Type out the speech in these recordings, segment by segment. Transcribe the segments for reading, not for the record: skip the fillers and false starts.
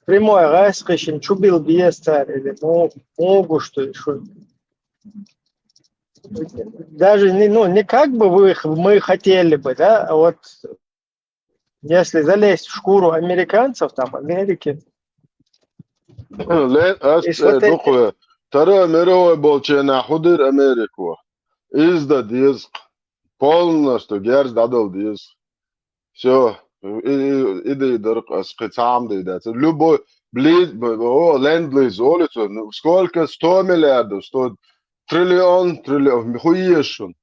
Прямой расскажем, что был без царя, могу что. Даже не как бы мы хотели бы, да, а вот если залезть в шкуру американцев, там, Америки, и вот эти... Второе мировое болчена худыр Америку. Изда дизк. Полностью герз дадал дизк. Все. Иди дырк аскицам да. Любой ленд-лиз улицу. Сколько? 100 миллиардов, 100 триллион, хуешун.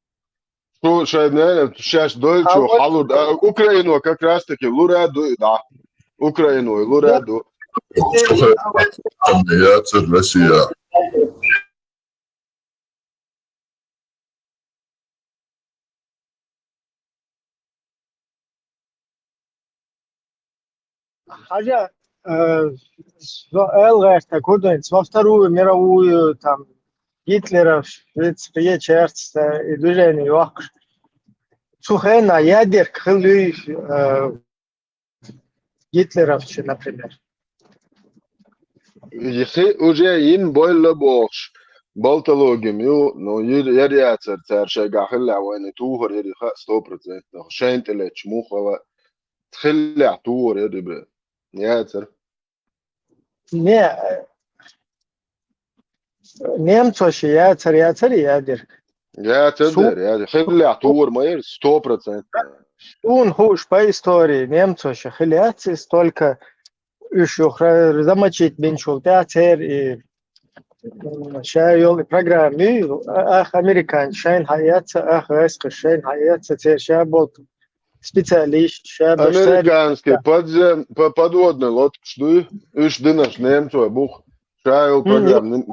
Что сейчас А дольчу, вот, халу, Украину как раз таки, лураду, да. Украину, да, лураду. Россия. хотя ЛР, куда-нибудь во Вторую мировую, там, Гитлера, Швейцарство и движение Вахш. Сухена, ядер, хлы, гитлеровцы, например. Yıkı uca yin boyla boğuş. Baltalogim yu no yeri цар шагахля войны тугор yeri 100%. Шентеле чмухова тхилля тугор yeri бе. Яцер. Не, немцоши, ядер. Яцер дер, я хилля тугор майер 100%. Он хуш по истории, немцоши, хиляцы столько еще замочить меньше театр и شايل программы американ шайн хаяца эск шайн хаяца те шабот специалист шабот Американский подводный лодка что уж дынаш немцой бух шайл программ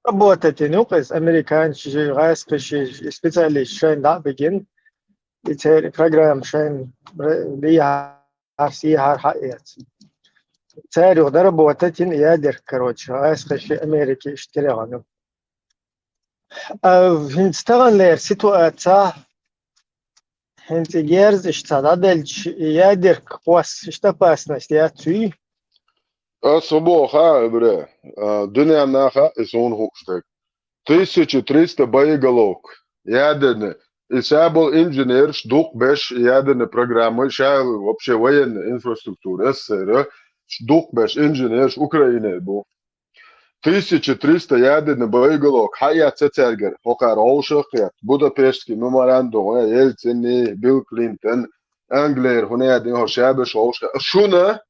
работать ну как американский эск специалист шайн да begin и те программ шайн бия арси хар хаяца царю да работать ядер короче эск Америки اشتريها в стороне ситуация انت جيرز اشتغلت يادر كواس اشتباسنس يا تي صبوخ بره دنيا ناخا اسون هوكستك 1300 боеголовок ядерные Исабл инженер ждук беш ядерные программы шайл вообще военная инфраструктура СССР ждук беш инженер Украины был 1300 ядерный боеголовок хая цецергер хокар олшах Будапештский меморандум Ельцин Билл Клинтон Англия هنا دي هو شاب شوش شونه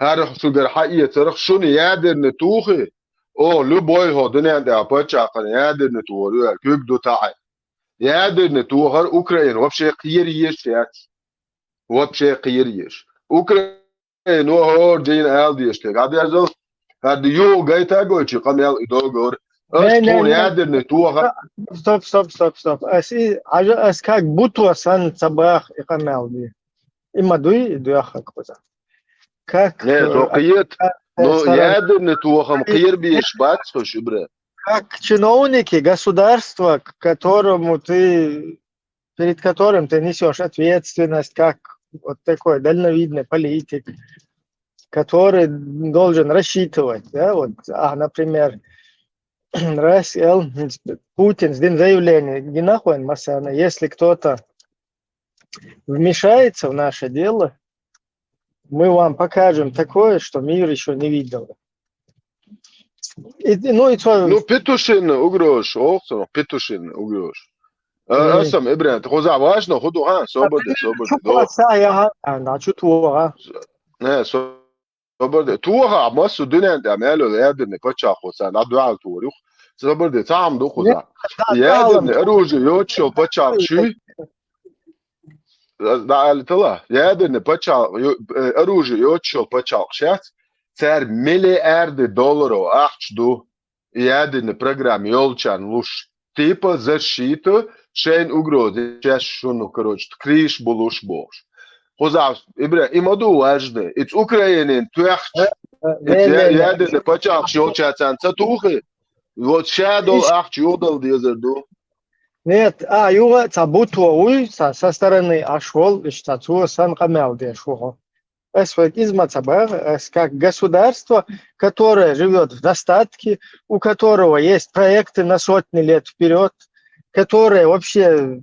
هر شوگر حقیقه ترخ شونه یادر نتوخه او لو بوی ها دنیا ده پاچا قن یادر نتوه کوک دو تاع یادر نتوه هر اوکراین وبشه قیریش یات وبشه قیریش اوکراین و هر دین آل دیش که قبل ازل هر دیو گایتا گوچی قمیال ایدوگر اشتون یادر نتوه стоп اسی از как будто сан цабах иқамал ди има дуи дуаха коза как не то қиет но ядер нетуахам қир биш бац шибре как чиновники государства, перед которым ты несешь ответственность, как вот такой дальновидный политик, который должен рассчитывать, да, вот, например, Путин с заявлением, не нахуй Масана, если кто-то вмешается в наше дело, мы вам покажем такое, что мир еще не видел. Ну, Петушин угрош, оксо, Петушин угрош. Сам Ибран, хоза важно, ходу, сободе. Не, сободе. Туха, масу дунен да мело ядерне пача хоса, на дуал турух. Сободе, там до хоза. Ядерне оружие йочо пача ши. Да, тала. Ядерне пача оружие йочо пача шат. Цар миллиарды долларов ахчду ядерный программ Йолчан луш типа защита шейн угрозы сейчас шуну короче криш булуш бош. Хоза ибра имаду важно. It's Ukrainian tuhch. Ядерный пачах Йолчан цатухи. Вот шадол ахч йодал дезерду. Нет, юга цабутуа со стороны ашвол иштацуа сан камел дешуха. как государство, которое живет в достатке, у которого есть проекты на сотни лет вперед, которое вообще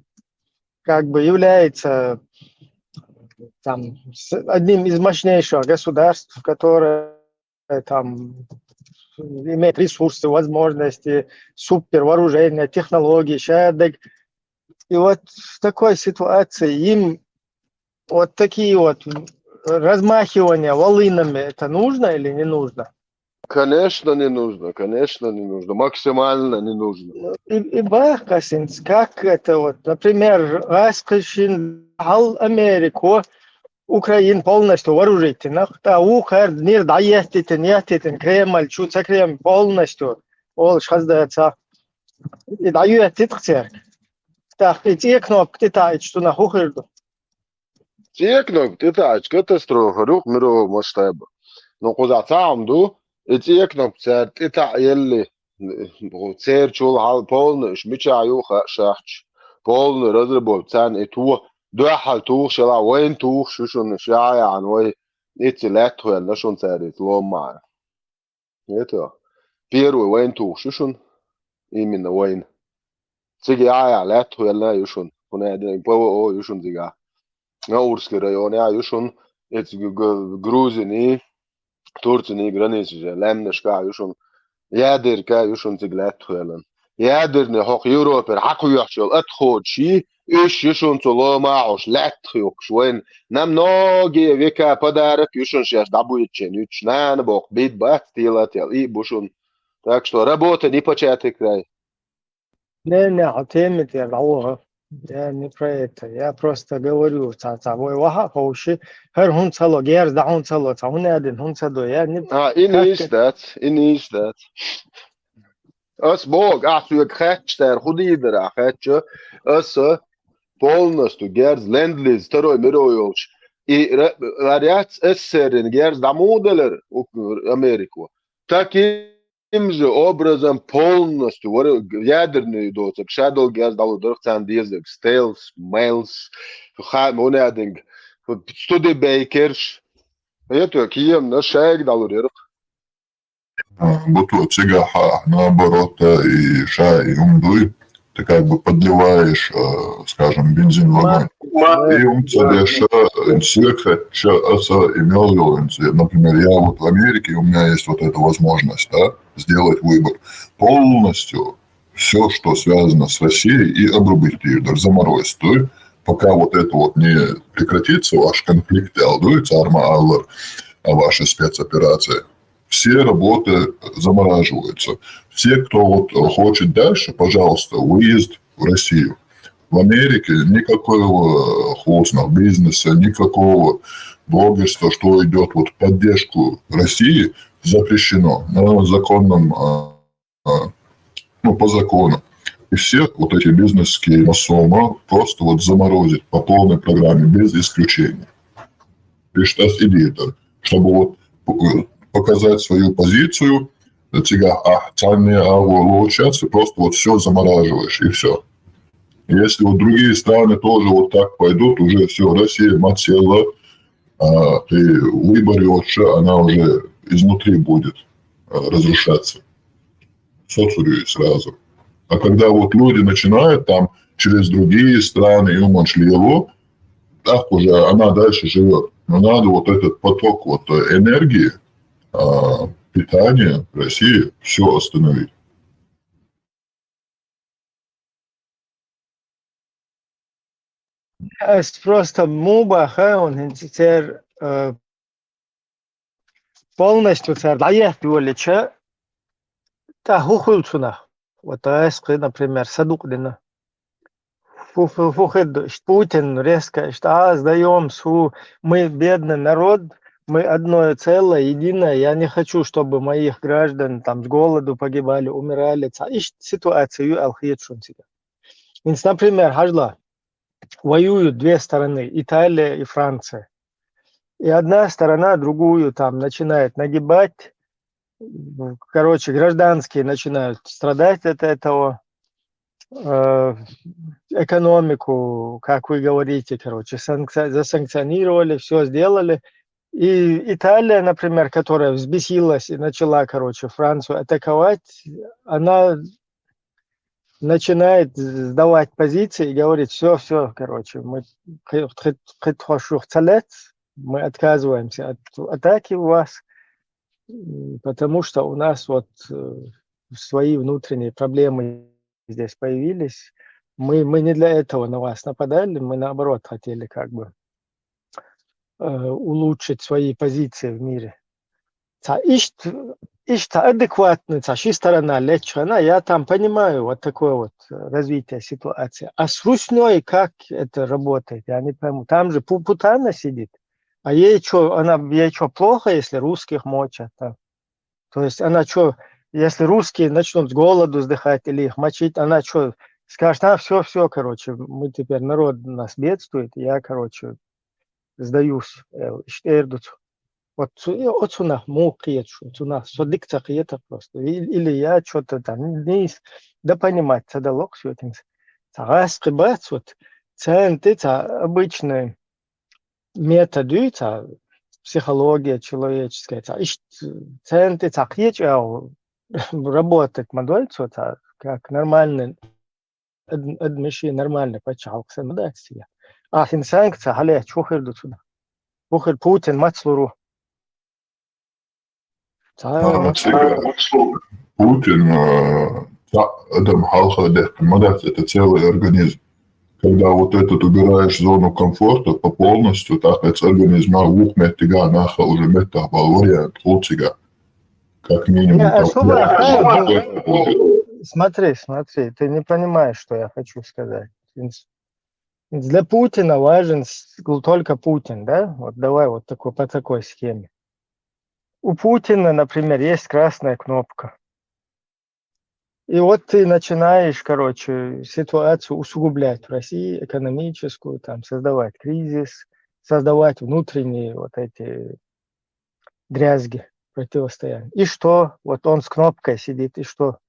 как бы является там одним из мощнейших государств, которое там имеет ресурсы, возможности, супер вооружения, технологии, шадек. И вот в такой ситуации им вот такие вот размахивания волынами, это нужно или не нужно? Конечно, не нужно, конечно, не нужно, максимально не нужно. И бахасинс, как это вот, например, Аскашин, Америку, Украин полностью вооружительно, ухар, мир даеститен, Кремль, чуца Кремль полностью, ол шаздается, и даю титцер. Так, и те кнопки тает, что на ухарду. Текнок, ты тач, катастрофа, рух мирового масштаба. Но куда там, текнок, ты та елли, церчул хал полный, шмичаюха шахч, полный разработан, цан и ту, дуахал тух, шела, вين тух, шушун, шая, عن وين, эти лету, нашун царит, ломар. Это первый вين тух, шушун, именно вين. Циги ая, лету, елна, юшун, кунедин, паво, юшун зига. Наурский район, ja, jušun, et Gruusini, Turcini graniitsi, lämneska, jušun, jäädirkä, jušun sig läthuelan. Jäädirne hoq Eurooper hakujaxol atkhotshi, ish jušun tolomaaos läthujoks, wen nam noogi vika pодарок, jušun сейчас добычен, юч нан бог, бит бат стилател, и бушун. Так что работа не початый край. Не, отемит я дауга. Я не про это. Я просто говорю, цавой ваха хауши, хер хун цало, герз да хун цало, цавун один хун цадо. Я не In как is dat, in is dat. As bog, ахту кхэтч, тер худидер ахэтч, as полностью герз ленд-лиз, второй мировой. И вариант СССР, герз дамуделер Америку. Таким же образом полностью ядерный доцик, шадл герз дамудер, цандизик, стейлс, мейлс, монадинг, студибейкерш. Это кием на шайк далурер. Вот цыгаха, наоборот, и шай, и умдуй, ты как бы подливаешь, скажем, бензин в огонь. И он тебе имел, например, я вот в Америке, у меня есть вот эта возможность, да, сделать выбор полностью все, что связано с Россией, и обрубить ее, даже заморозить, пока вот это вот не прекратится, ваш конфликт, ваши спецоперации. Все работы замораживаются. Все, кто вот хочет дальше, пожалуйста, выезд в Россию. В Америке никакого хостного бизнеса, никакого блогерства, что идет вот в поддержку России, запрещено на законном, по закону. И все вот эти бизнесские массома просто вот заморозить по полной программе, без исключения. И что идея, чтобы вот показать свою позицию, ты просто вот все замораживаешь, и все. Если вот другие страны тоже вот так пойдут, уже все, Россия матсела, при выборе она уже изнутри будет разрушаться. Соцурю сразу. А когда вот люди начинают там через другие страны, и его, так уже она дальше живет. Но надо вот этот поток вот энергии, питания в России все остановить. просто муба, он теперь полностью цардаят волича, та хухулчуна. Вот аэскы, например, садуклина. Путин резко, что сдаем, мы бедный народ, мы одно целое, единое. Я не хочу, чтобы моих граждан там с голоду погибали, умирали. Ситуацию алхиетшунсига. Например, хажла, воюют две стороны, Италия и Франция. И одна сторона другую там начинает нагибать. Короче, гражданские начинают страдать от этого. Экономику, как вы говорите, короче, засанкционировали, все сделали. И Италия, например, которая взбесилась и начала, короче, Францию атаковать, она начинает сдавать позиции и говорит: все, короче, мы отказываемся от атаки у вас, потому что у нас вот свои внутренние проблемы здесь появились. Мы не для этого на вас нападали, мы наоборот хотели как бы улучшить свои позиции в мире. Ишь-то адекватно, ши сторона, лечена, я там понимаю вот такое вот развитие ситуации. А с Русней как это работает, я не пойму. Там же Путана сидит, а ей что, плохо, если русских мочат там? То есть она что, если русские начнут с голоду сдыхать или их мочить, она что, скажет: все, короче, мы теперь, народ нас бедствует, я, короче, сдаюсь. Вот отсюда мокреет, отсюда содыктся это просто. Или я что-то там не да понимать, цадалок все это. Раз прибавить, вот это обычные методы, психология человеческая, центы, работать модель, как нормальный, адмиши нормально почалкся, да, себе. А санкция, хале, чухер до сюда. Чухер Путин, мацлуру. Путин, Адам Халхадех, это целый организм. Когда вот этот убираешь зону комфорта по полностью, так это организм на ухметига, наха уже метаболория, лучига. Как минимум. Смотри, ты не понимаешь, что я хочу сказать. Для Путина важен только Путин, да? Вот давай вот по такой схеме. У Путина, например, есть красная кнопка. И вот ты начинаешь, короче, ситуацию усугублять в России, экономическую, там, создавать кризис, создавать внутренние вот эти дрязги, противостояния. И что? Вот он с кнопкой сидит, и что?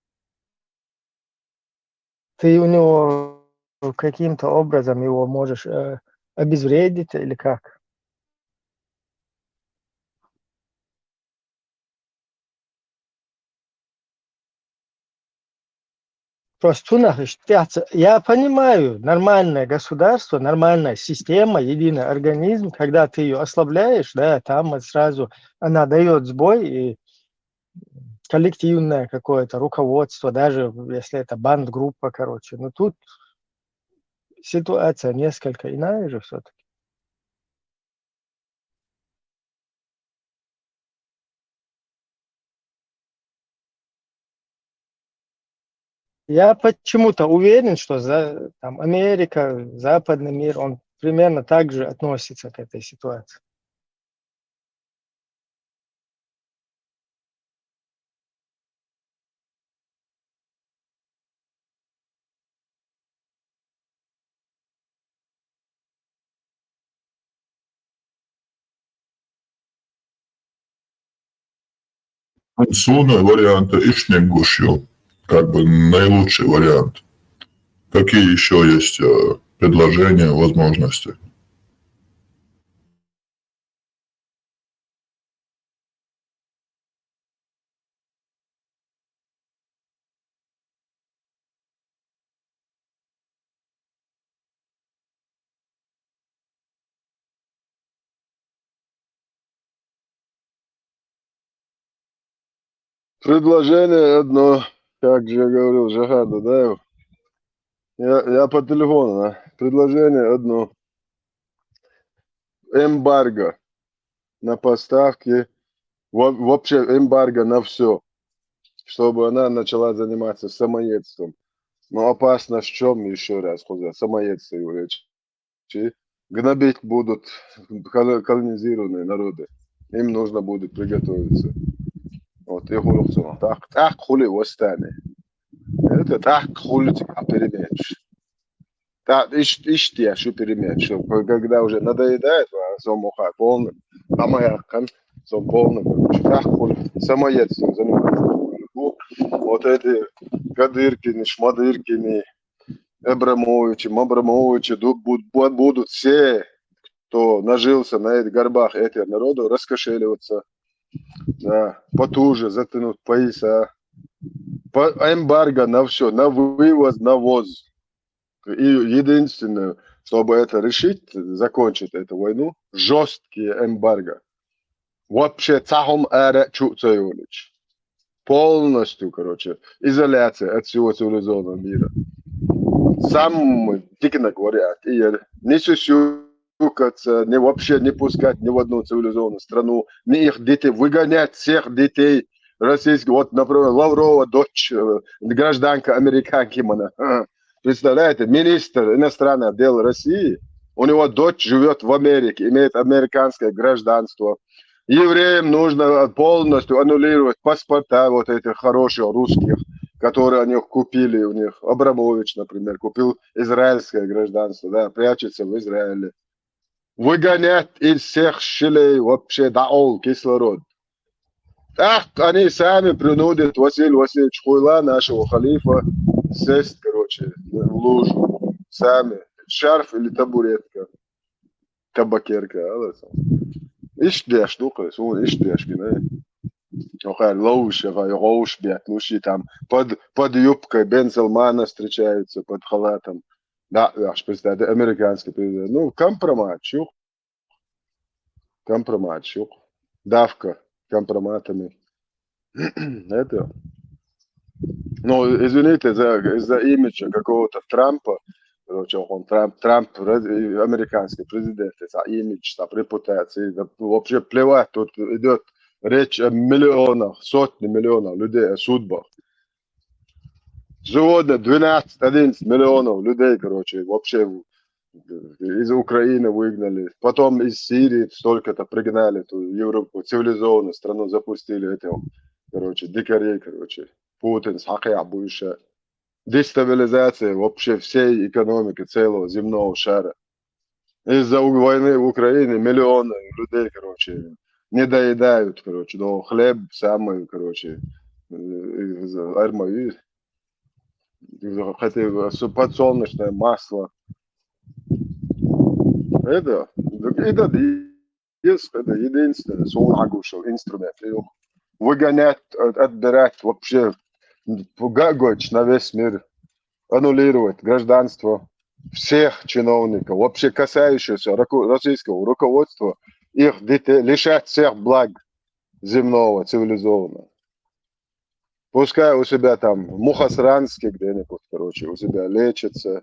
Ты у него каким-то образом его можешь обезвредить или как? Просто я понимаю, нормальное государство, нормальная система, единый организм, когда ты ее ослабляешь, да, там сразу она дает сбой, и коллективное какое-то руководство, даже если это банд-группа, короче. Но тут ситуация несколько иная же все-таки. Я почему-то уверен, что там, Америка, западный мир, он примерно так же относится к этой ситуации. Конституционные варианты ишнегушью, как бы наилучший вариант. Какие еще есть предложения, возможности? Предложение одно, как же я говорил, Жагаду, да? Я по телефону, да? Предложение одно. Эмбарго на поставки, вообще эмбарго на все, чтобы она начала заниматься самоедством. Но опасно в чем, еще раз, самоедство его речи. Гнобить будут колонизированные народы. Им нужно будет приготовиться. Вот, и хулюксуна. Так хули восстание. Это так хули тебя перемечь. Так, ищите я, что переменять, что когда уже надоедает, самоха полным, а моя сам полным, короче, так хули, самоедством занимается. Вот эти Кадыркины, Шмадыркины, Абрамовичи, будут все кто нажился на этих горбах этих народов, раскошеливаться, да, потуже затянуть пояса, эмбарго на все, на вывоз, на ввоз. И единственное, чтобы это решить, закончить эту войну, жесткие эмбарго. Вообще цахом эре чуцаюлич. Полностью, короче, изоляция от всего цивилизованного мира. Сам тикно говорят, и не сюсюкаться, не вообще не пускать ни в одну цивилизованную страну, не их детей, выгонять всех детей российских. Вот, например, Лаврова дочь, гражданка американки, представляете, министр иностранных дел России, у него дочь живет в Америке, имеет американское гражданство. Евреям нужно полностью аннулировать паспорта вот этих хороших русских, которые они купили у них. Абрамович, например, купил израильское гражданство, да, прячется в Израиле. Выгонять из всех щелей вообще даол кислород. Ах, они сами принудят Василия Васильевича Хуйла, нашего халифа, сесть, короче, в лужу. Сами. Шарф или табуретка. Табакерка. Iş штука, иш гine. Лоуш, луши там под юбкой Бен Салмана встречаются, под халатом. Да, аж представьте, американский президент. Ну, компромат, чух. Давка компроматами. Это. Ну, извините из-за имиджа какого-то Трампа, короче, он Трамп американский президент, за имидж, за репутацию, вообще плевать, тут идет речь о миллионах, сотни миллионов людей, о судьбах. Сегодня 12-11 миллионов людей, короче, вообще из Украины выгнали, потом из Сирии столько-то пригнали, ту Европу, цивилизованную страну запустили этим, короче, дикарей, короче. Путин, Сахя, будущее. Дестабилизация вообще всей экономики целого земного шара. Из-за войны в Украине миллионы людей, короче, не доедают, короче, но хлеб самый, короче, армии, хотя подсолнечное масло. Это это единственный инструмент. Выгонять, отбирать вообще Гагоч на весь мир, аннулировать гражданство всех чиновников, вообще касающихся российского руководства, их детей, лишать всех благ земного, цивилизованного. Пускай у себя там в Мухосранске где-нибудь, короче, у себя лечатся,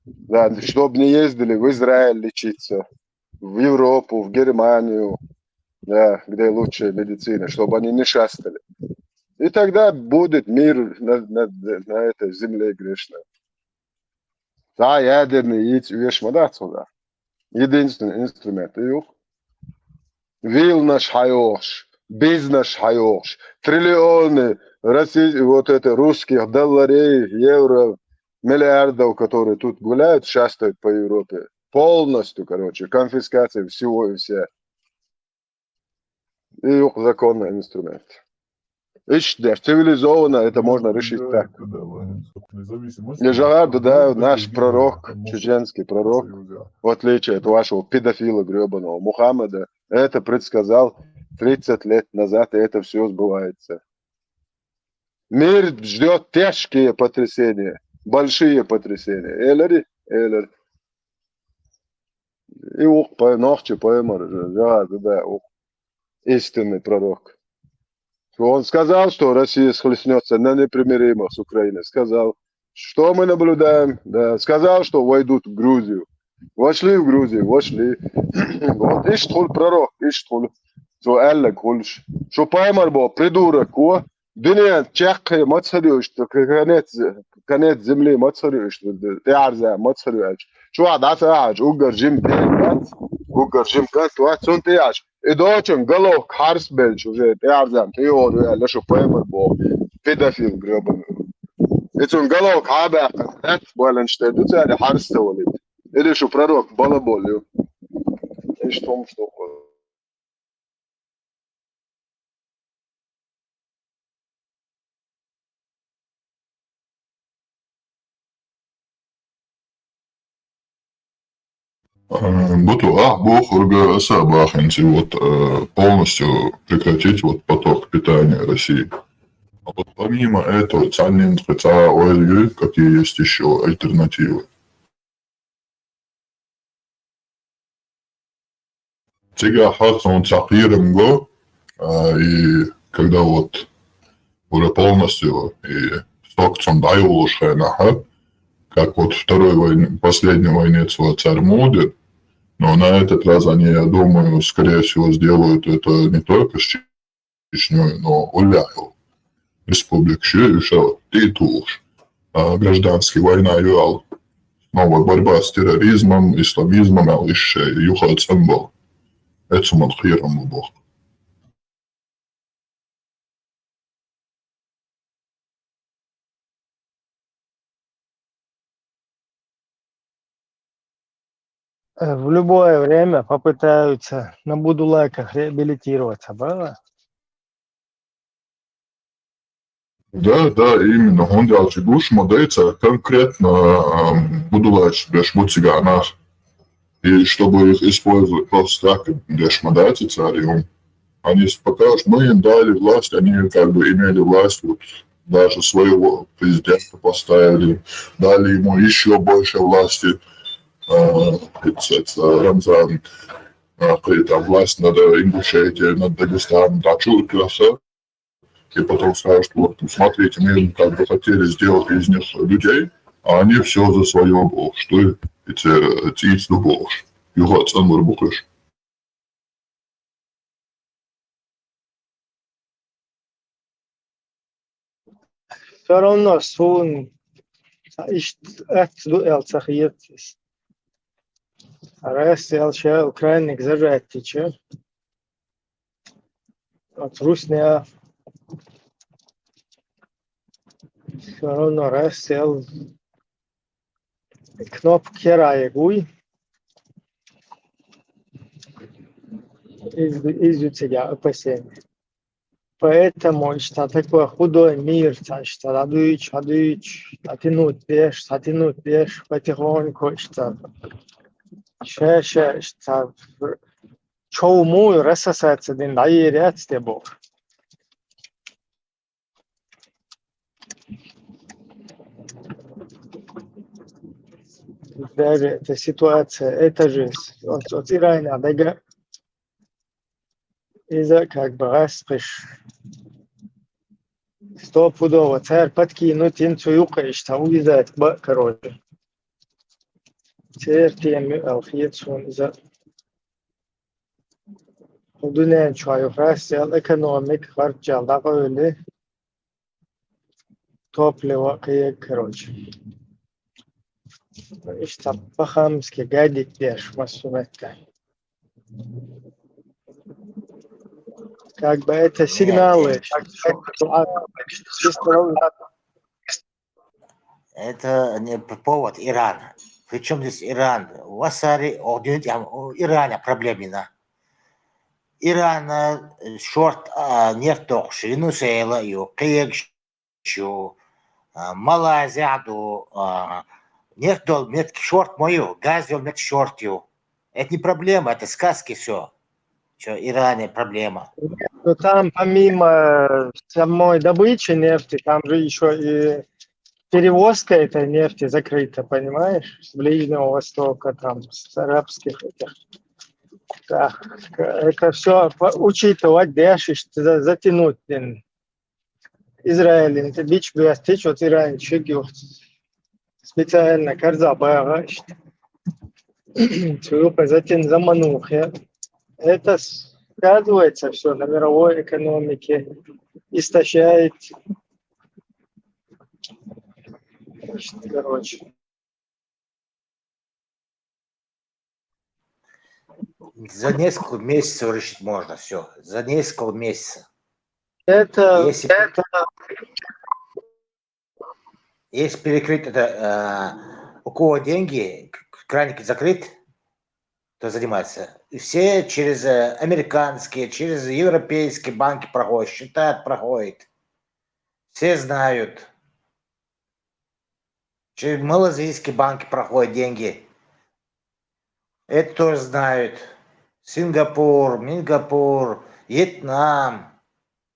да, чтобы не ездили в Израиль лечиться, в Европу, в Германию, да, где лучшая медицина, чтобы они не шастали. И тогда будет мир на этой земле грешной. Да, ядерный яйц вешмада сюда. Единственный инструмент. Вилнаш хайош, бизнес хайош, триллионы вот это русских долларей, евро, миллиардов, которые тут гуляют, шастают по Европе. Полностью, короче, конфискация всего и вся. И законный инструмент. Цивилизованно это можно решить так. Нежелаю, да, наш пророк, чеченский пророк, в отличие от вашего педофила гребаного Мухаммада, это предсказал 30 лет назад, и это все сбывается. Мир ждет тяжкие потрясения, большие потрясения. Элери. И по ночи поймар, да, истинный пророк. Он сказал, что Россия схлестнется на непримиримых с Украиной. Сказал, что мы наблюдаем. Да. Сказал, что войдут в Грузию. Вошли в Грузию, вошли. Вот Иштхуль пророк, Иштхуль. Что Элле Кульш. Что поймар был, придурок, Dünya çakı maçarıyor kanat земли maçarıyor te arza maçarıyor. Şu anda saç ugar jim kat tuat son te aç. Edoçun galo kars belç уже te arza te yor ya la şu poemer bo pedofil gröben. Etun galo kabe kat bolan işte dutsari harsta olit. Ele şu prorok bala bolyo. Что. Бутуа, Бухурга, Сабаханти, вот полностью прекратить вот поток питания России. А вот помимо этого, ценным спеца ОЛГ, какие есть еще альтернативы? Сега Хасан Цапиром Го, и когда вот уже полностью и сток Цондай улучшена, как вот второй войне, последней войне царь Мудр, но на этот раз они, я думаю, скорее всего, сделают это не только с Чечней, но Уляю. Республик еще титуш. Гражданская война юал. Снова борьба с терроризмом, исламизмом, а еще юхат сэмбол. Это мон хирам бог. В любое время попытаются на Будулаках реабилитироваться, было? Да, да, именно. Он делал чегуш модейца конкретно Будулач бешмуциганах. И чтобы их использовать просто так, бешмодайте царем. Они покажут, мы им дали власть, они как бы имели власть, вот, даже своего президента поставили, дали ему еще больше власти, Рамзан, при этом власть над Ингушетией, над Дагестаном, Дачуркаса, и потом скажут, вот, смотрите, мы как бы хотели сделать из них людей, а они все за свое бог, что эти бог. Его отцан вырбухаешь. Все равно сун элцахиет. Раз элча Украиник зажать тече. От Русня все равно раз ел кнопки раегуй. Из тебя опасения. Поэтому, что такое худой мир, что радуич, затянуть пеш, потихоньку, что что чому рассосаться день наирят с тобой. Даже эта ситуация, это же от Ирана, да, из-за как бы расприш. Стопудово царь подкинуть инцуюка, что увязать, короче. Царь тем алфиетсон из-за Dünya çayı Rusya ekonomik harcalda öyle topluva kıyık короче. İşte по-хамски гадить бешь масуметка. Как бы это сигналы. Это не повод Ирана. Причем здесь Иран? У вас у Ирана проблемина. Иран шорт нефтох шину сейла ю киек шу Малайзия ду нефтол мет шорт мою газ мет шорт ю. Это не проблема, это сказки все. Что Иране проблема. Но там помимо самой добычи нефти, там же еще и перевозка этой нефти закрыта, понимаешь? С Ближнего Востока, там, с арабских этих. Да, это все учитывать, дешишь, затянуть. Израиль, это бич бьястич, вот Иран, чегю. Специально карза бага, чего затем заманух. Это сказывается все на мировой экономике, истощает. Короче. За несколько месяцев решить можно все. За несколько месяцев. Если перекрыть это, у кого деньги, краник закрыт, кто занимается, и все через американские, через европейские банки проходят, счета проходят. Все знают. Через малазийские банки проходят деньги. Это тоже знают. Сингапур, Мингапур, Вьетнам.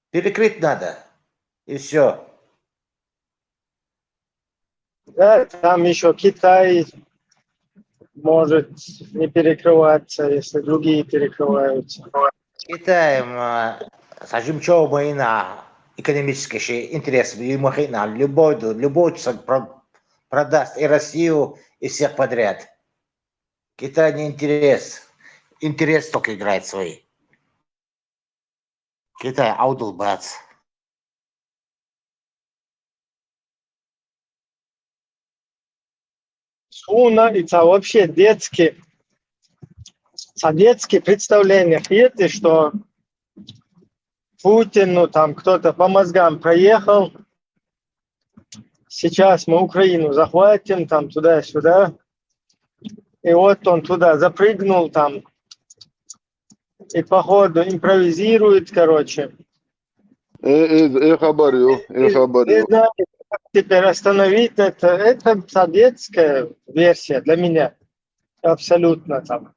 Перекрыть надо. И все. Да, там еще Китай может не перекрываться, если другие перекрываются. Китаем сажимчо на экономический интерес. Любой продаст и Россию, и всех подряд. Китай не интерес. Интерес только играет свои. Китай аудулбац. Суна, это вообще советские представления. Это что Путин, ну там кто-то по мозгам проехал. Сейчас мы Украину захватим, там туда-сюда. И вот он туда запрыгнул там. И походу импровизирует, короче. И хабарю. Не знаю, как теперь остановить это. Это советская версия для меня. Абсолютно там.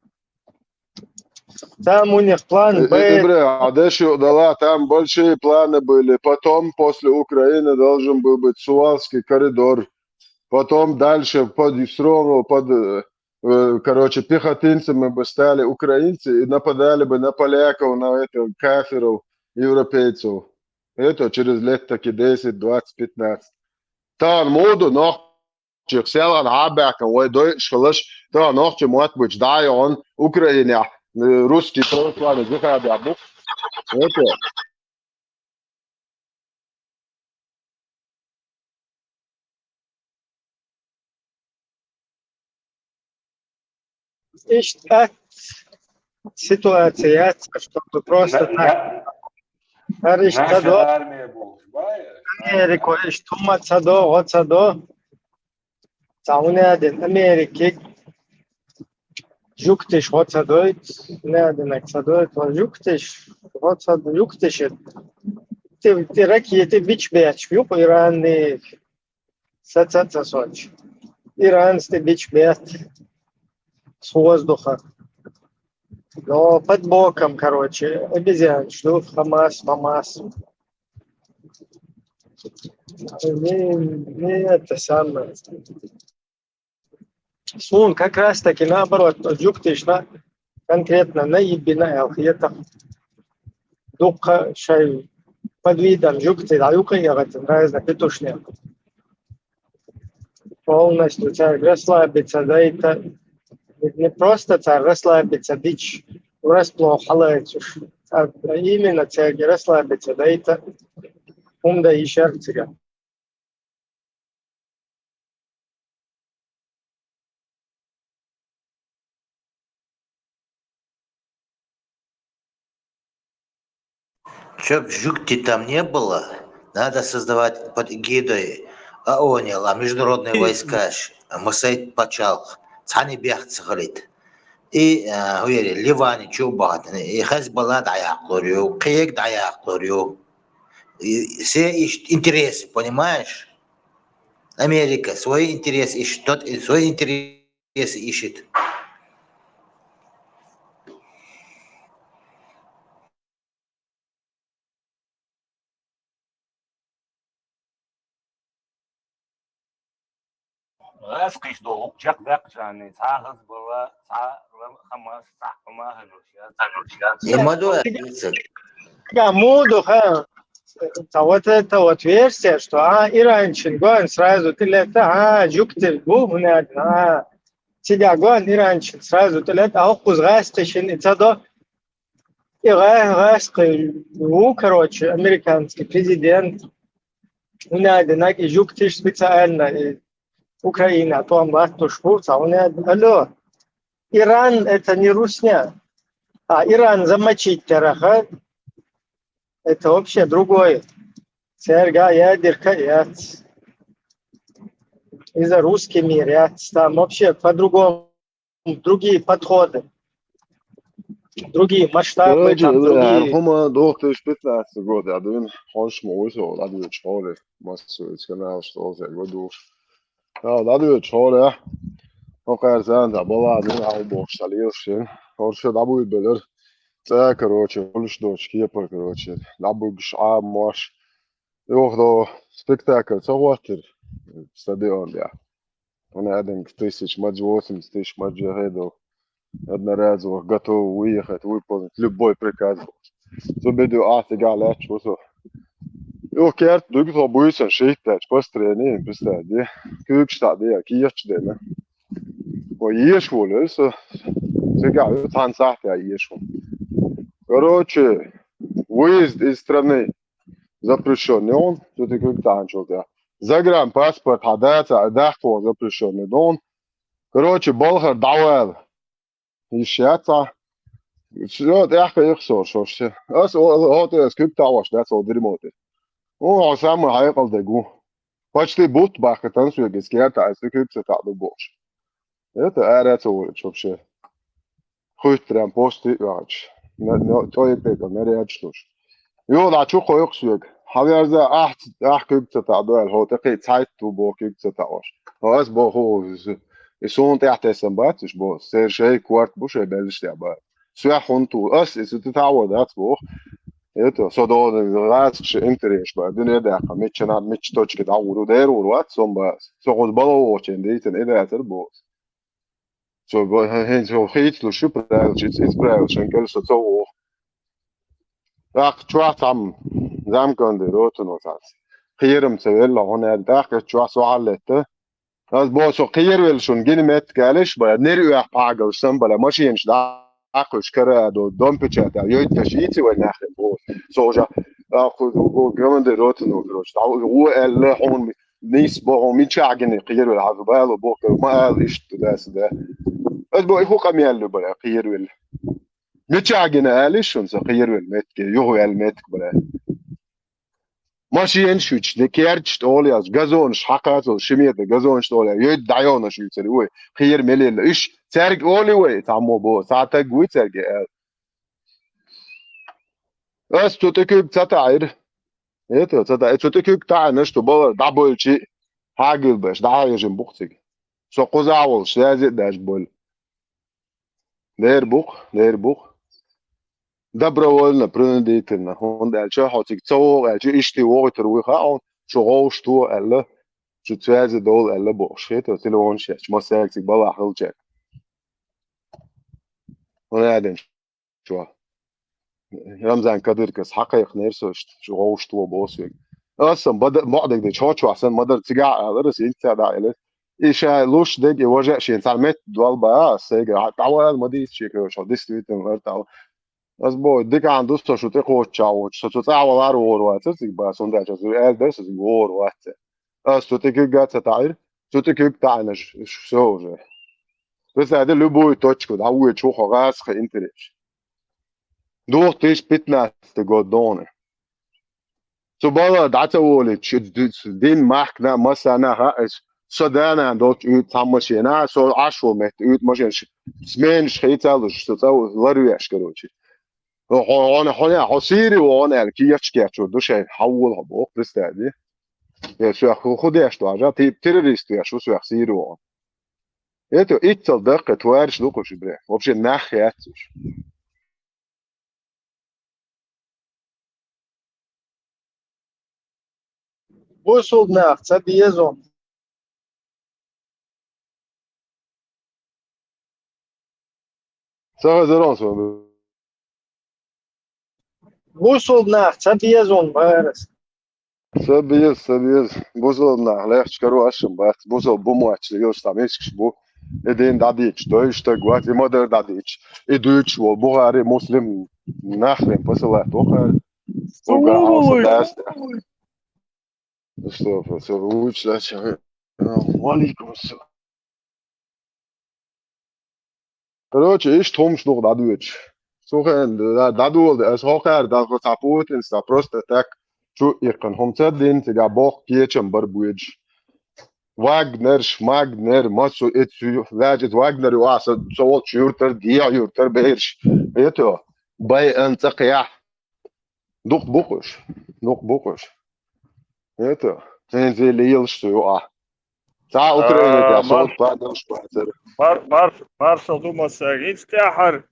Там у них план Б. Бля, Одесsu дала, там большие планы были. Потом, после Украины, должен был быть Сувалский коридор. Потом дальше короче, пехотинцами бы стали украинцы и нападали бы на поляков, на это, кафиров, европейцев. Это через лет таки 10, 20, 15. Тан моду nog zichzelf aan aanberken, waar Duits gelus, dan nog je moet być dają Ukrainie, ruski proslany, wychadza, bo это. Ситуация, чтобы просто Наша армия Бухбая. Америку, Штума Цадо, Оцадо, Таунядин, Америки, Juktиш, Оцадоит, Нядин, Цадоит, Juktиш, Оцадо, Juktиш. Ты ракеты бич бяч, юп Иранный, Сацаца Соч. Иранский бич бят с воздуха. Но под боком, короче, обезьян, что Хамас, Мамас. Не это самое. Сун как раз таки наоборот, Juktиш конкретно на Ибина Алхиета. Духа шай под видом Juktиш, а Юка я разно петушня. Полностью царь расслабиться, да это не просто царь расслабиться, бич расплох, халайцуш, а именно царь расслабиться, да это умда и шарцыга. Чтоб жукти там не было, надо создавать под эгидой ООН, международные войска. Масайт Пачал, Цани Бяхц говорит. И говорили, Ливане, Чубат, и Хезбалла даяклорю, Киек даяклорю. Все ищут интересы, понимаешь? Америка свои интересы ищет, тот свои интересы ищет. Раскиш до Укчак Бакчани, Сахас была, Хамас, И молодой. Моду, вот эта вот версия, что иранчин, гон сразу ты лета, Juktиш, бухнят, тебя гон иранчин, сразу ты лета, кузгастишин, и цадо. И короче, американский президент, у меня Juktиш специально, Украина, то Мартушпуца, у меня, алло, Иран это не русня, Иран замочить тараха, это вообще другое. Серга, ядерка, и за русский мир, там вообще по-другому, другие подходы, другие масштабы, там другие. Архума 2015 год, я думаю, хорошо, мой радио школе, массовый канал, что за году. Да, радио школе. وقارزان ده بلادين على بوكساليوشين ورشة دابو يبلر تا короче كلش دوش كيبر короче دابو بشعاب ماش يوخدو спектакль صوتر стадион да أنا قاعد تيسش матч 8 тысяч матч هيدو одноразово готов уехать выполнить любой приказ så blir du alltid galet och så yok kert du går på bussen skiter på träning bestämd det kukstad det kirch det med och ger skolan så går ut han sagt jag ger skolan короче выезд из страны запрещенный он что ты как танчил да загранпаспорт хадаться дахо запрещенный он короче болгар давал ищется все det är så så alltså har det skript avs det så däremot och samma har jag det gå почти бут бахтан så скert alltså kukt att det bort det är rätt så вообще skjuter en post i vart när то är det när det är slus jo da chu koyuk suyuk har jag det kukt att det har det zeit du bo kukt att avs och bo ho är sånt att det som bara så bo ser sig kvart bo så belst det bara سويا خونتو اس is تتعود اتبو ايتو صدو راس انتريش با دنيا دا ميتشنا ميتش توچ كده ورو دير وروات سوم با سوغ بالو وچن ديتن ايدا تربو سو هين سو خيت لو شو براو جيت اس براو شنكل سو تو راق تشواتام زام كوند روتو نوتاس خيرم سويل هون داك تشوا سوالته از بو سو خير ويل شون جينيمت قالش با نيرو باغل سمبل ماشينش دا أخوش كره دو دم بچه يويت تشيتي وناخد بو سوجا أخو جمند روتن وكروش هو اللي هون نيس بو مين شاعجن قير ولا هذا بالو بو ما قال إيش تداس ده بس بو هو كم يلو بلا قير ولا مين شاعجن قالش شون قير ولا متك يهو المتك بلا ماشي ينشوش نكيرش تقولي از جازونش حقات وشمية جازونش تقولي يد دعيونش يصير هو خير مليل إيش ترج أولي وي تعمو بو ساعتها جوي ترج بس تتكيك تتعير إيه تتعير تتكيك تاع نشتو بول دبل شيء حاجة باش دعاية جنبوختك سو قزاول شازي داش بول دير بوخ دبرولنا برنديتنا هون دالشا هاتيك تصور الشي اشتي وقتر ويخاون شو غوشتو ألا شو تفازي دول ألا بوشيت وتلوون شاش ما ساكتك بلا حل جاك هنا قاعدين شو رمزان كدر كس حقيق نيرسوشت شو غوشتو بوسويك أصلا بدأ بعدك دي شو أحسن مدر تجع درس انت دايله إيشا لوش دقي وجع شيء تعلمت دول بقى سيجا تعال ما دي شيء كده شو ديستريت مرتا از با دیگه اندوز تا شده خود چاوش تو تعال رو وروات از با سوندا جز درس از وروات از تو تیک گات تعال تو تیک تعنش شو بس هذا اللي بو توتش كده هو شو خلاص خ انتريش دو تيش بتنا تقدونه سو بالا داتا ولا دين ماخنا مثلا ها صدانا دوت يوت تمشينا سو عشو مت يوت ماشين سمين شيتالش تو لرويش كروتشي أنا هنا حصيري وأنا الكياتش كياتشو دوشين حولها بوق بستادي يا شو خديش تو عجا تيروريست يا شو حصيري وأنا إتو إتصل دقة توارش دوكوش بري وبشي ناخياتش Busul nach, Zabieson. صار زران سو Busul nach, Zabieson, Bares. سبيز بوزلنا ليش كرو أشم بس بوزل بومواتش ليوش تاميش بو إدين داديش دويش تقوات مدر داديش إدويش وبوغاري مسلم نخرم بسلا توخر وقع عاصم داس استغفر سويش لا شيء وعليكم السلام короче إيش تومش نوع دادويش سوخن دادول ده أسوخر دادو تابوت إنستا просто так شو يقن هم تدين تجا بوق كيتشم بربويج واغنر ماغنر ما سو اتسو لاجت واغنر واس سو يورتر دي يورتر بيرش ايتو باي انت قيا دوق بوقش ايتو تنزل ليلش تو Ca Ukraina ja Mar sot падал Швейцария. Marshall думался, Instjahar,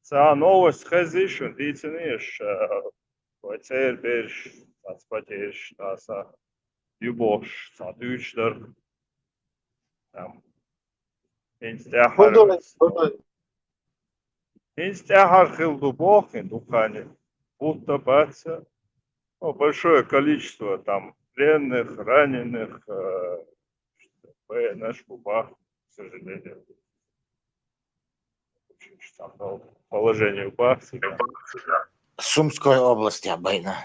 ca новость хезишн, дициниш, Šveicer biež tāds paķēris tās jubošs, tā tūčdar. Инстяхар хилду бохин, духани, будто баца. Ну, большое количество там пленных, раненых, наш Куба, к сожалению. Очень там положение в Бахсе. Сумской области обойна.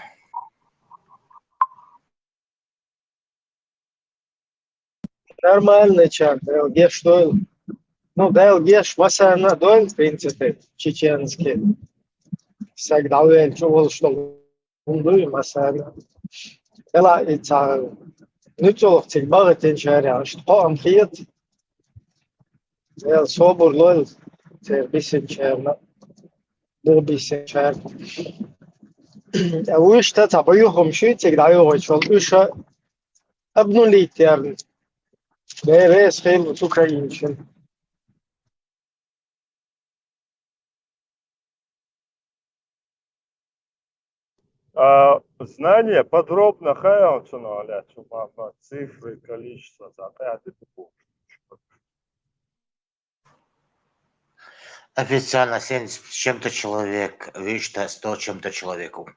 Нормально, чат. Геш что? Ну, да, геш, масана доин, в принципе, чеченский. Всегда уверен, что он масана. Ela это ничего в багат инжаря, что он хит. Я собор лол, бисен черна, бисен черна. А вы что табаюхом шите, когда его чел, уша обнули терн. Берес хил с украинцем. Знание подробно хаялчуна, цифры, количество, запяты, Официально 70 с чем-то человек, Вишта 100 чем-то человеку.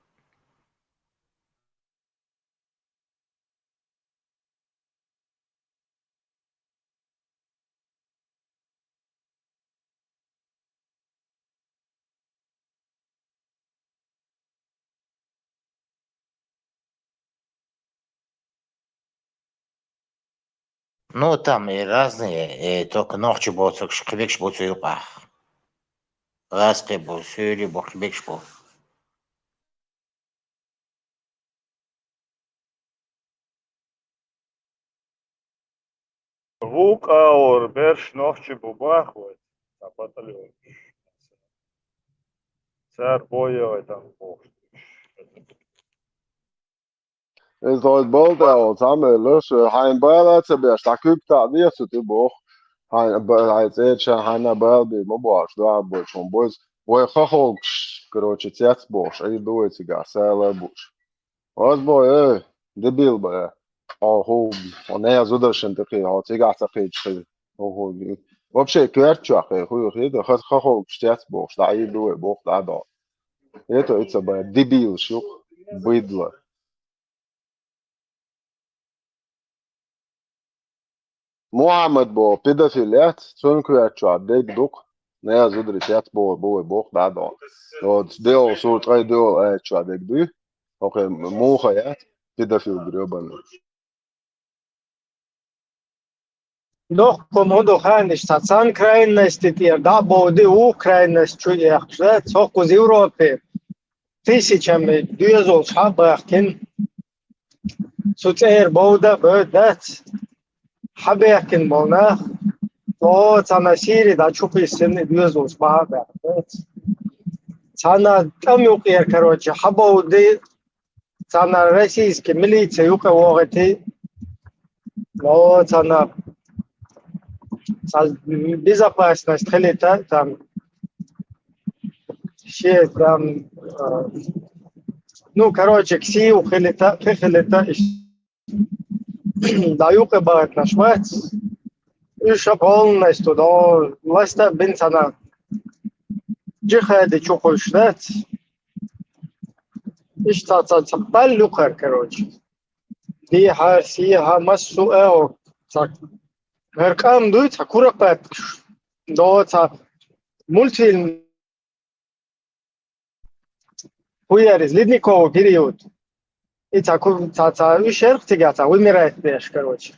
Ну, там и разные, и только ночью будут, хбек будут юпах. Раз хбек, сюри, хбек будут. Вук аур берш ночью бубахвать, а батальон. Цар боя там бог. Es soll bald auch zusammen löschen. Hein Bella zu be stakuk ta nie zu tu boch. Hein Bella jetzt Hein Bella bi mo boš da boš on boš. Ой хохол, короче, цец бош, и дует сега, села бош. Аз бой, дебил бой. Ого, он я задушен такой, а сега такой. Ого. Вообще кверчах, хуй, это хохол, цец бош, да и дует бох да да. Это бой дебил шух, быдло. Mohamed bo pedofiliet, sunkuertja deg duk, nea zudrit jet bo boch da da. Og deel so tre deel etja deg du, og mocha jet, pedofil grubben. Doch, komodo ханиш, цан крайности тир, да, боди Украинность чуях, что цок из Европы. Тысячами дюзол шабахкин, суцер боуда бödet, حبيحكن بونا تو تانا سيري دا чупи сыны дюзол шабахкин. Тана там юкер, короче, хабауды, тана российский милиция юка вогати, но тана безопасность хелита там все там ну короче ксию хелита даюка бат на Швец еще полностью до власти бенцана джихады чухойшнет اشتا تقبل لوكر короче دي هارسيها مسو او Меркам дует, а курапет. До мультфильм хуярис, ледниковый период. И ущерб тягаться, вымирает пеш, короче.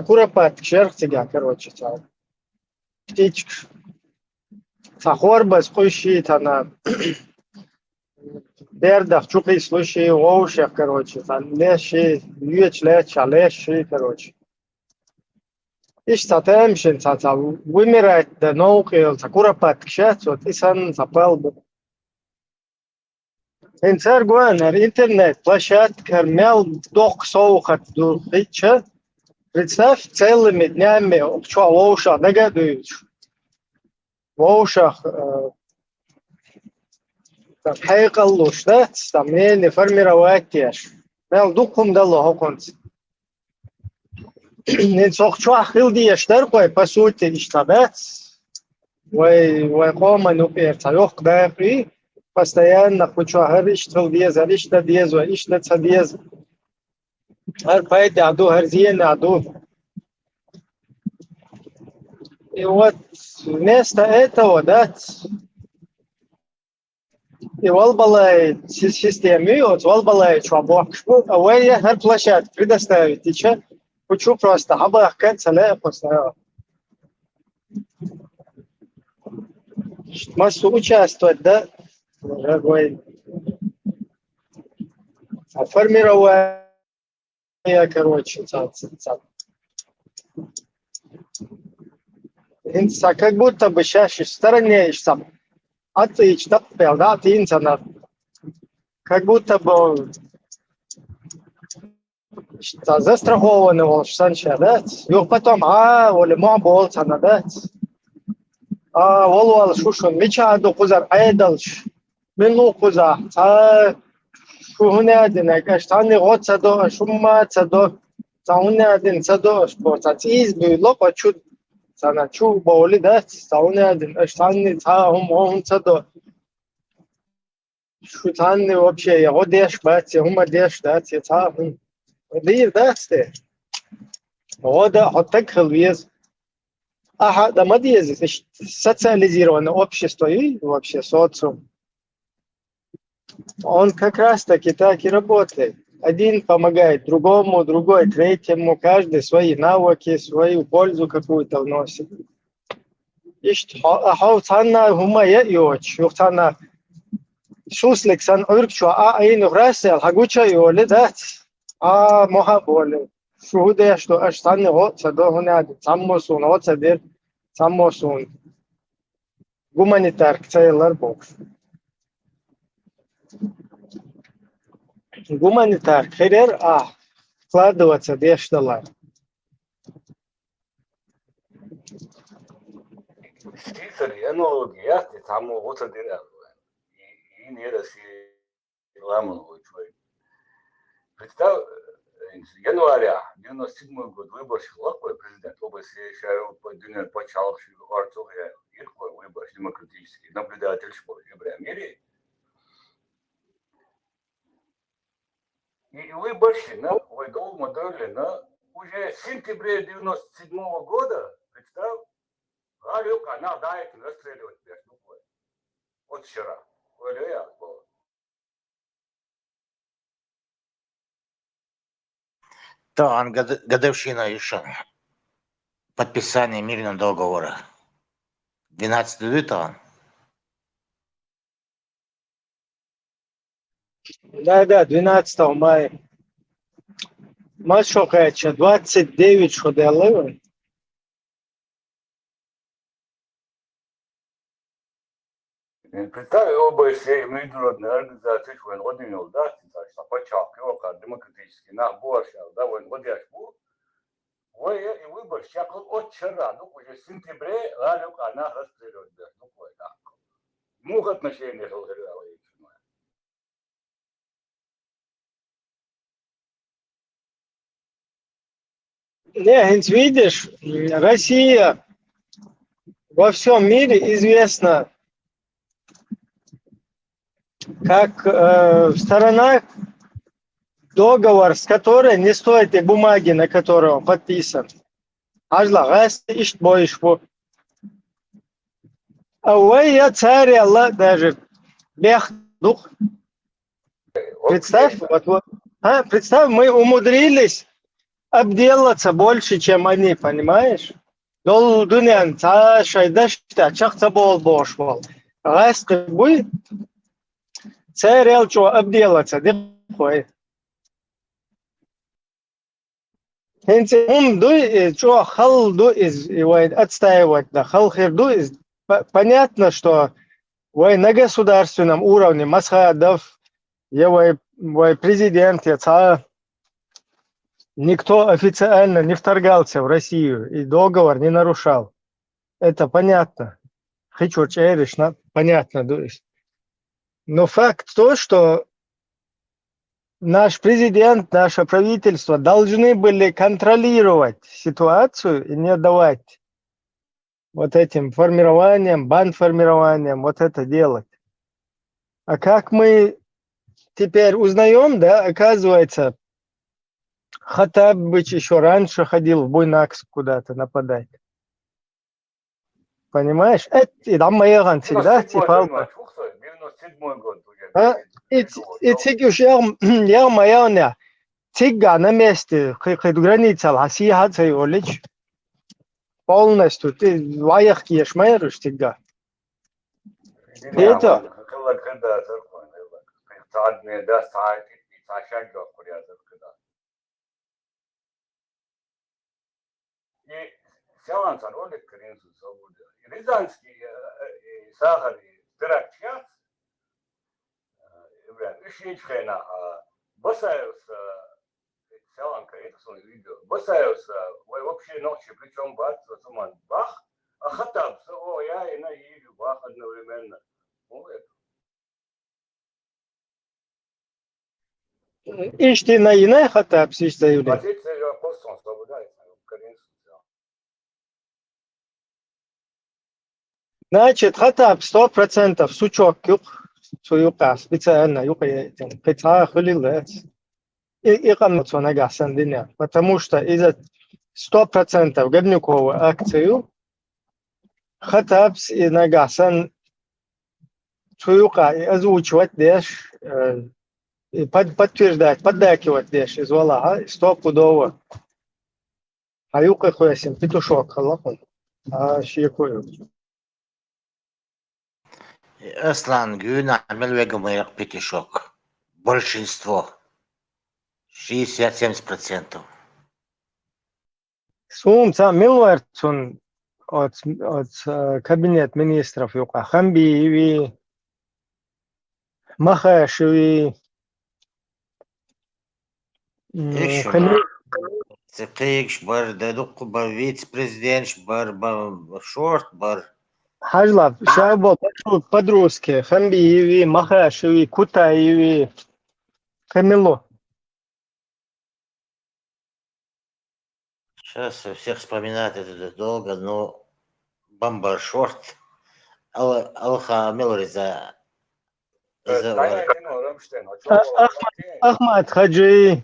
Курапет, шерх тяга, короче. Птичка. Хорба, спущит она. Бердах, чупи, слушай, оушек, короче. Леши, лечи, короче. Ишта темшин, вымирает до науки, курапет, кшет, вот и сан запел бы. Интернет, интернет, площадка, мел, док, соухат, дурча. Представь, целыми днями, что в ушах нагадуешь. В ушах хайкалуш, да? Там не формировать тешь. Мел духом дало хоконц. Не сохчу хилдиеш такой, по сути, иштабец. Вай кома ну перцалох бэпри. Постоянно хочу говорить, что диез, ишта диез, ишта цадиез. Хар пайте аду, хар зиен аду. И вот вместо этого, да, и волбалай системе, вот волбалай чвабок, а вы я хар площадь предоставить, и че, хочу просто, хабах канцеля поставил. Массу участвовать, да, дорогой. А формирование, короче, как будто бы сейчас в стороне, а ты что пел, да, ты интернет. Как будто бы застрахованный волшебство, да? И потом, воли мобол, да? Волвал шушун, мечаду кузар, айдалш, мину куза, шухунядин, каштаны гоцадо, шуммацадо, саунядин, садо, спорт, избы, лопа чуд, сана чу боли, да? Саунядин, каштаны, хум садо. Шутанны вообще, я одеш, бать, хума деш, да? Цахун. Дир, да? Вода, хотак хилвез. Ага, да, мадьез, социализированное общество и вообще социум. Он как раз таки так и работает. Один помогает другому, другой третьему, каждый свои навыки, свою пользу какую-то вносит. Хауцана гумая иоч, юхтана шуслексан уркчу, айну грасел, хагуча иоле, да? Мохаболе. Шуде, что аж санне вот садохуняд, саммосун, вот садир, саммосун. Гуманитар, целар бокс. Гуманитар, херер, вкладываться дештала. Стицер, энология, ты там вот садир. И не раси ламу, человек. Представь, января 97 год выбор лакой президент области шарил по дню почал Артур Иркой выбор демократический наблюдатель школы в мире. И выборщина войдол модели на уже в сентябре 97 года, представь, Галюк, она дает расстреливать между вот вчера. То годовщина еще подписания мирного договора. 12 лютого. Да, 12 мая. Машу кача, 29 шоделы. Представь, ОБСЕ, международная организация, что он один да, что почал, демократический, на борщал, да, он водяш был. И выбор сейчас от вчера, ну, уже в сентябре, Галюк, она расстреливает, ну, да. Мух отношения разрывала. Не, видишь, Россия во всем мире известна как сторона, договор, с которой не стоит и бумаги, на которой он подписан. Ажла, газ ишт боишь. А я царь Аллах даже. Бех дух. Представь, представь, мы умудрились обделаться больше, чем они, понимаешь? Дол дунян та шайдашта чахта бол бош бол. Газ буй царь Алчо обделаться, дехой. Что халду отстаивать, да, халхирду понятно, что на государственном уровне Масхадов, Вой президент, никто официально не вторгался в Россию и договор не нарушал. Это понятно. Хочу понятно. То есть. Но факт то, что наш президент, наше правительство должны были контролировать ситуацию и не давать вот этим формированиям, бандформированиям вот это делать. А как мы теперь узнаем, да, оказывается, Хаттабыч еще раньше ходил в Буйнакск куда-то нападать. Понимаешь? Это и там Майоран всегда 97 год. И цигюш я Майорня. Цигга на месте, граница России хацай олич. Полностью. Ты ваях киеш майорыш цигга. Это Seansan olik Rinsu Sobuda. Rязанский Сахари Пиракчиат, Ишичхена, Босаевс, Сяланка, это свое видео, Босаевс, вообще ночи, причем бац, Суман Бах, а Хаттаб, о, я и на Илю Бах одновременно. Ишти на иная Хаттаб сиш заявление. Позиция Апостол соблюдается, Коринф. Значит, Хаттаб 100% сучок суюка специально юка хулилец. И камнуться на гасандиня. Потому что из-за 100% Габнюкову акцию Хаттабс и на гасан суюка озвучивать деш подтверждать, поддакивать деш из Валаха 100-пудово. А юка хуясим петушок халапун. А щекую. Аслан Гюн عمل وجه петишок. Большинство. 60-70%. Сумца Милвардсон от кабинет министров юка Хамбиеви, Махашеви, Цепкейш бар, дедук бар, вице-президент бар, шорт бар. Хажлав, Шабо по-русски, Хамбиеви, Махашеви, Кутаеви, Камило. Сейчас всех вспоминать это долго, но бомба шорт. Алха Милриза. Ахмад Хаджи,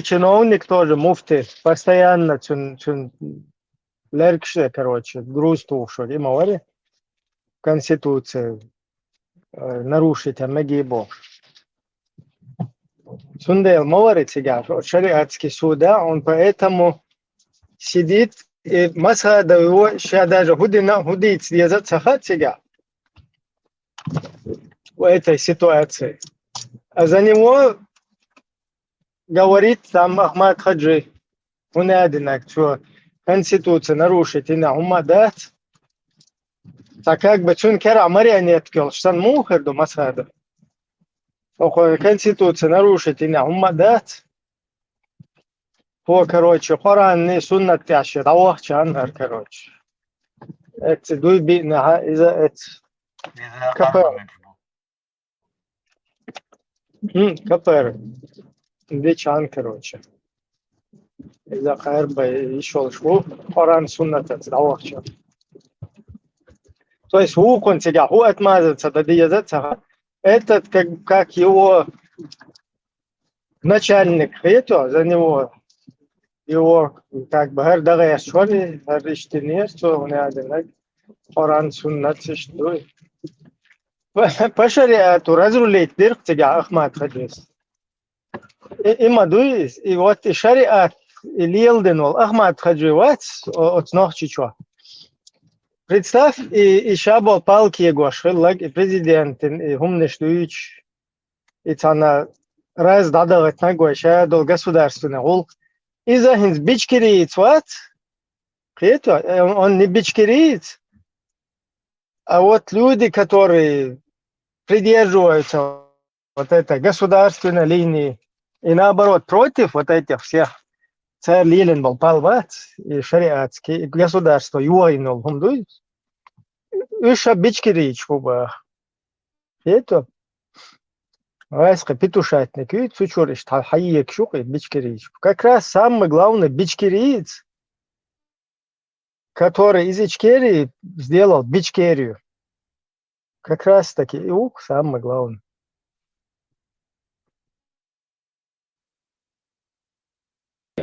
чиновник тоже, муфты, постоянно леркше, короче, грусту ушел, и мовали, Конституция, нарушить, Мегибо. Сундел моварит сега, шариатский суда, он поэтому сидит, и масхада его, сейчас даже худит связать сахат сега в этой ситуации. А за него говорит там Ахмад Хаджи, он одинак, что Конституция нарушить и на умадат, так как бы чун кера марионетки, что мухер до масхада. Конституция нарушить и на умадат, короче, Коран не суннат тяжи, равах чанар, короче. Это дуйби на из-за это. Капер. Дичан, короче. Из-за хайрба еще шву, Коран суннат это, равах чан. То есть он себя, отмазаться, да диязаться, этот как его начальник, это за него его как бы гардагая шоли, гариштинер, что он один, Коран суннат что. По шариату разрулить дырк тебя Ахмад Хаджис. И мадуис, и вот и шариат, и лилденол Ахмад Хадживац от нохчичо. Представь, и шабал палки его шиллаг, и президент, и хумнештуич, и цана раз дадавать ногой, шадол государственный гул. И захинс бичкириец, вот, это, он не бичкириец, а вот люди, которые придерживаются вот этой государственной линии. И наоборот, против вот этих всех царь Лилин был палват и шариатский государство юайнул хумдуй. Иша бички рич хуба. Это вайска петушатник и цучуриш хайек шукай бички рич. Как раз самый главный бички рич, который из Ичкерии сделал Бичкерию. Как раз таки Иук самый главный.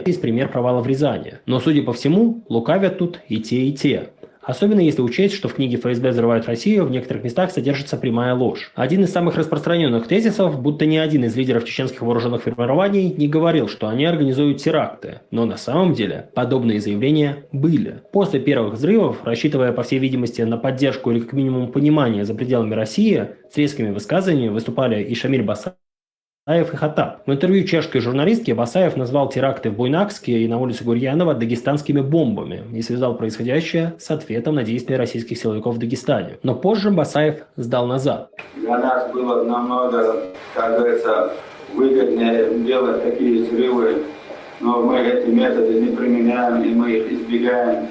Есть пример провала в Рязани. Но, судя по всему, лукавят тут и те, и те. Особенно если учесть, что в книге «ФСБ взрывают Россию» в некоторых местах содержится прямая ложь. Один из самых распространенных тезисов, будто ни один из лидеров чеченских вооруженных формирований не говорил, что они организуют теракты. Но на самом деле подобные заявления были. После первых взрывов, рассчитывая, по всей видимости, на поддержку или как минимум понимание за пределами России, с резкими высказываниями выступали и Шамиль Басаев, и Хаттаб. В интервью чешской журналистке Басаев назвал теракты в Буйнакске и на улице Гурьянова дагестанскими бомбами и связал происходящее с ответом на действия российских силовиков в Дагестане. Но позже Басаев сдал назад. Для нас было намного, как говорится, выгоднее делать такие взрывы, но мы эти методы не применяем и мы их избегаем,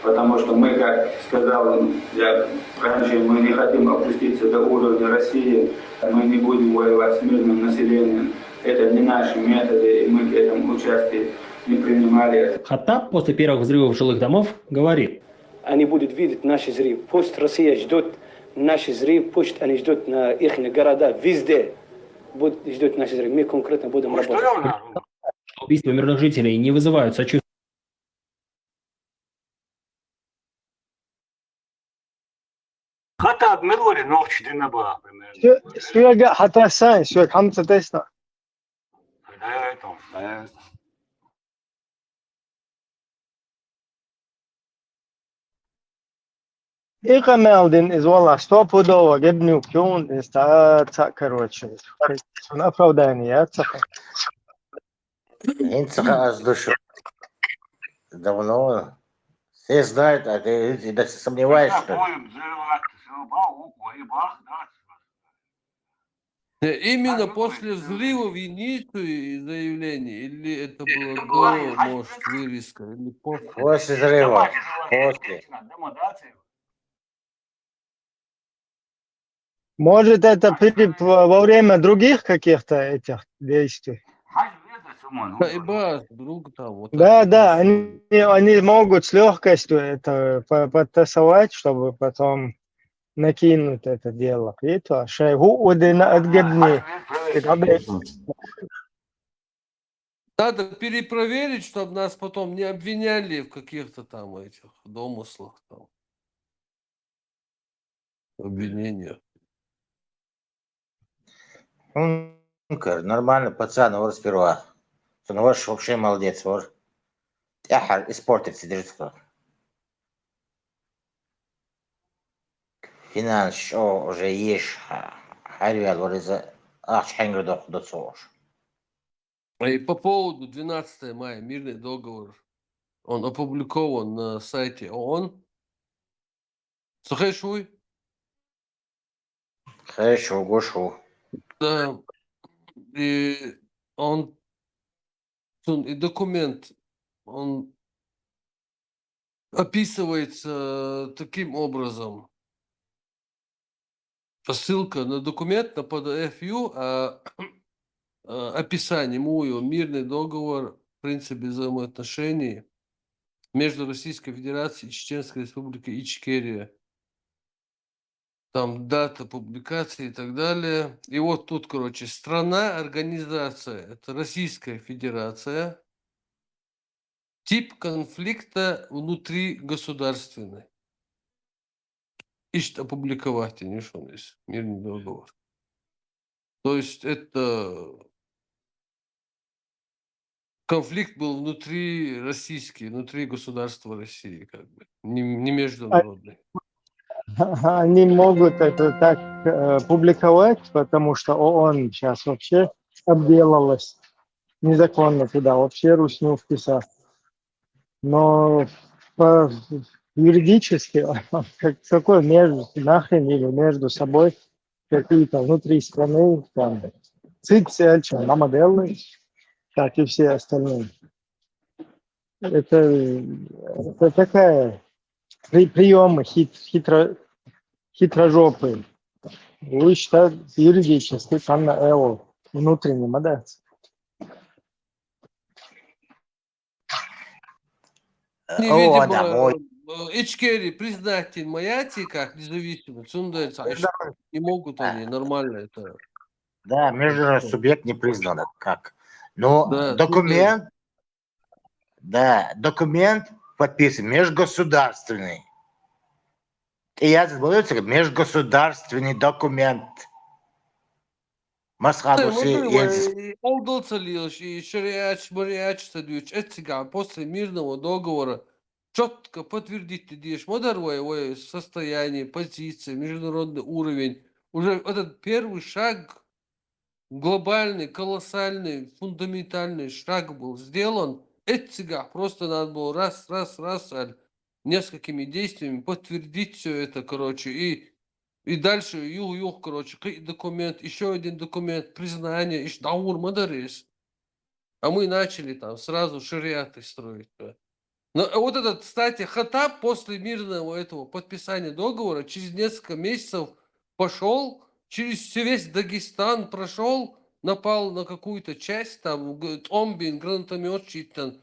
потому что мы, как сказал я раньше, мы не хотим опуститься до уровня России, мы не будем воевать с мирным населением. Это не наши методы, и мы к этому участие не принимали. Хаттаб после первых взрывов жилых домов говорит: они будут видеть наши взрывы. Пусть Россия ждет наши взрывы, пусть они ждут на их города, везде будут ждать наши взрывы. Мы конкретно будем работать. Убийства мирных жителей не вызывают сочувствия. Hatta admirali novçdina ba. Sürekli hata sen, sürekli hamza desna. إيه قمالدين إز والله стопудово جبني وكيون إستعاد короче. Он оправдание, Инца аз душу. Давно. Все знают, а ты даже сомневаешься, что ли? Именно после взрывов инициируют заявление, или это было до, может, вырезка, или после? После взрыва. После. Может, это во время других каких-то этих действий? Друг там, вот Да, они могут с легкостью это подтасовать, чтобы потом накинуть это дело. Это шайгу удина отгибни. Надо перепроверить, чтобы нас потом не обвиняли в каких-то там этих домыслах, там, обвинениях. Нормально, пацан, вор сперва. Ну, ваш вообще молодец, вор. Яхар испортится, держится. Финанс, уже ешь. Харвел, вор из Ахшхенгер до сош. И по поводу 12 мая, мирный договор, он опубликован на сайте ООН. Слухай, Хорошо, гошу. Да. И документ, он описывается таким образом. Ссылка на документ, на PDF, описание мирный договор, в принципе, взаимоотношений между Российской Федерацией и Чеченской Республикой Ичкерия. Там дата публикации и так далее. И вот тут, короче, страна, организация, это Российская Федерация. Тип конфликта внутригосударственный. Ищет опубликовать, они что здесь, мирный договор. То есть это конфликт был внутри государства России, как бы, не международный. Они могут это так публиковать, потому что ООН сейчас вообще обделалась незаконно туда, вообще русню вписать. Но юридически, какой нахрен или между собой какие-то внутри страны, там, Цицельч, Мамаделлы, как и все остальные. Это такая приемы хитрожопые. Вы считаете юридически, там на ЭО, внутренний модель. Не, О, да, мой. видимо, Ичкери признать Маяти как независимым, не могут они нормально это. Да, международный субъект не признан как. Но Да, документ подписан межгосударственный. И я забываю, межгосударственный документ. Олдал Цалилович и Шариач Садович, это после мирного договора четко подтвердить, идешь модерное состояние, позиция, международный уровень. Уже этот первый шаг, глобальный, колоссальный, фундаментальный шаг был сделан. Это просто надо было раз, несколькими действиями подтвердить все это, короче, и дальше, короче, документ, еще один документ, признание, и даур мадарис. А мы начали там сразу шариаты строить. Да. Но вот этот, кстати, Хаттаб после мирного этого подписания договора через несколько месяцев пошел, через весь Дагестан прошел, напал на какую-то часть, там, Омбин, гранатометчик, там,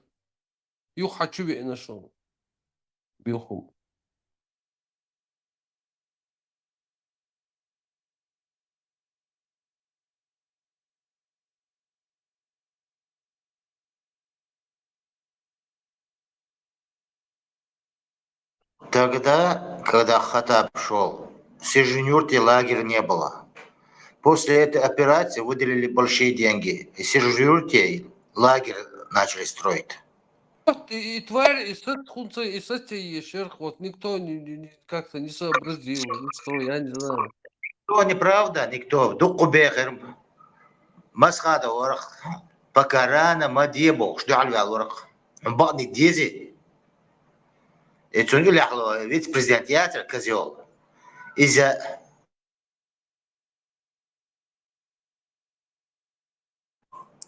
Юхачуве нашел. Билхум. Тогда, когда Хаттаб шел, в Сержинюрте лагеря не было. После этой операции выделили большие деньги. И в Сержинюрте лагерь начали строить. И тварь, и Сетхунца, и Сатиешерх, вот никто как-то не сообразил, что, я не знаю. Что неправда, никто. Дукубехер, Масхада Орах, Покарана, Мадьебо, что Альвал Орах. Бадни Дези. И Цуню ляхло, вице-президент Ятер, козел. Из-за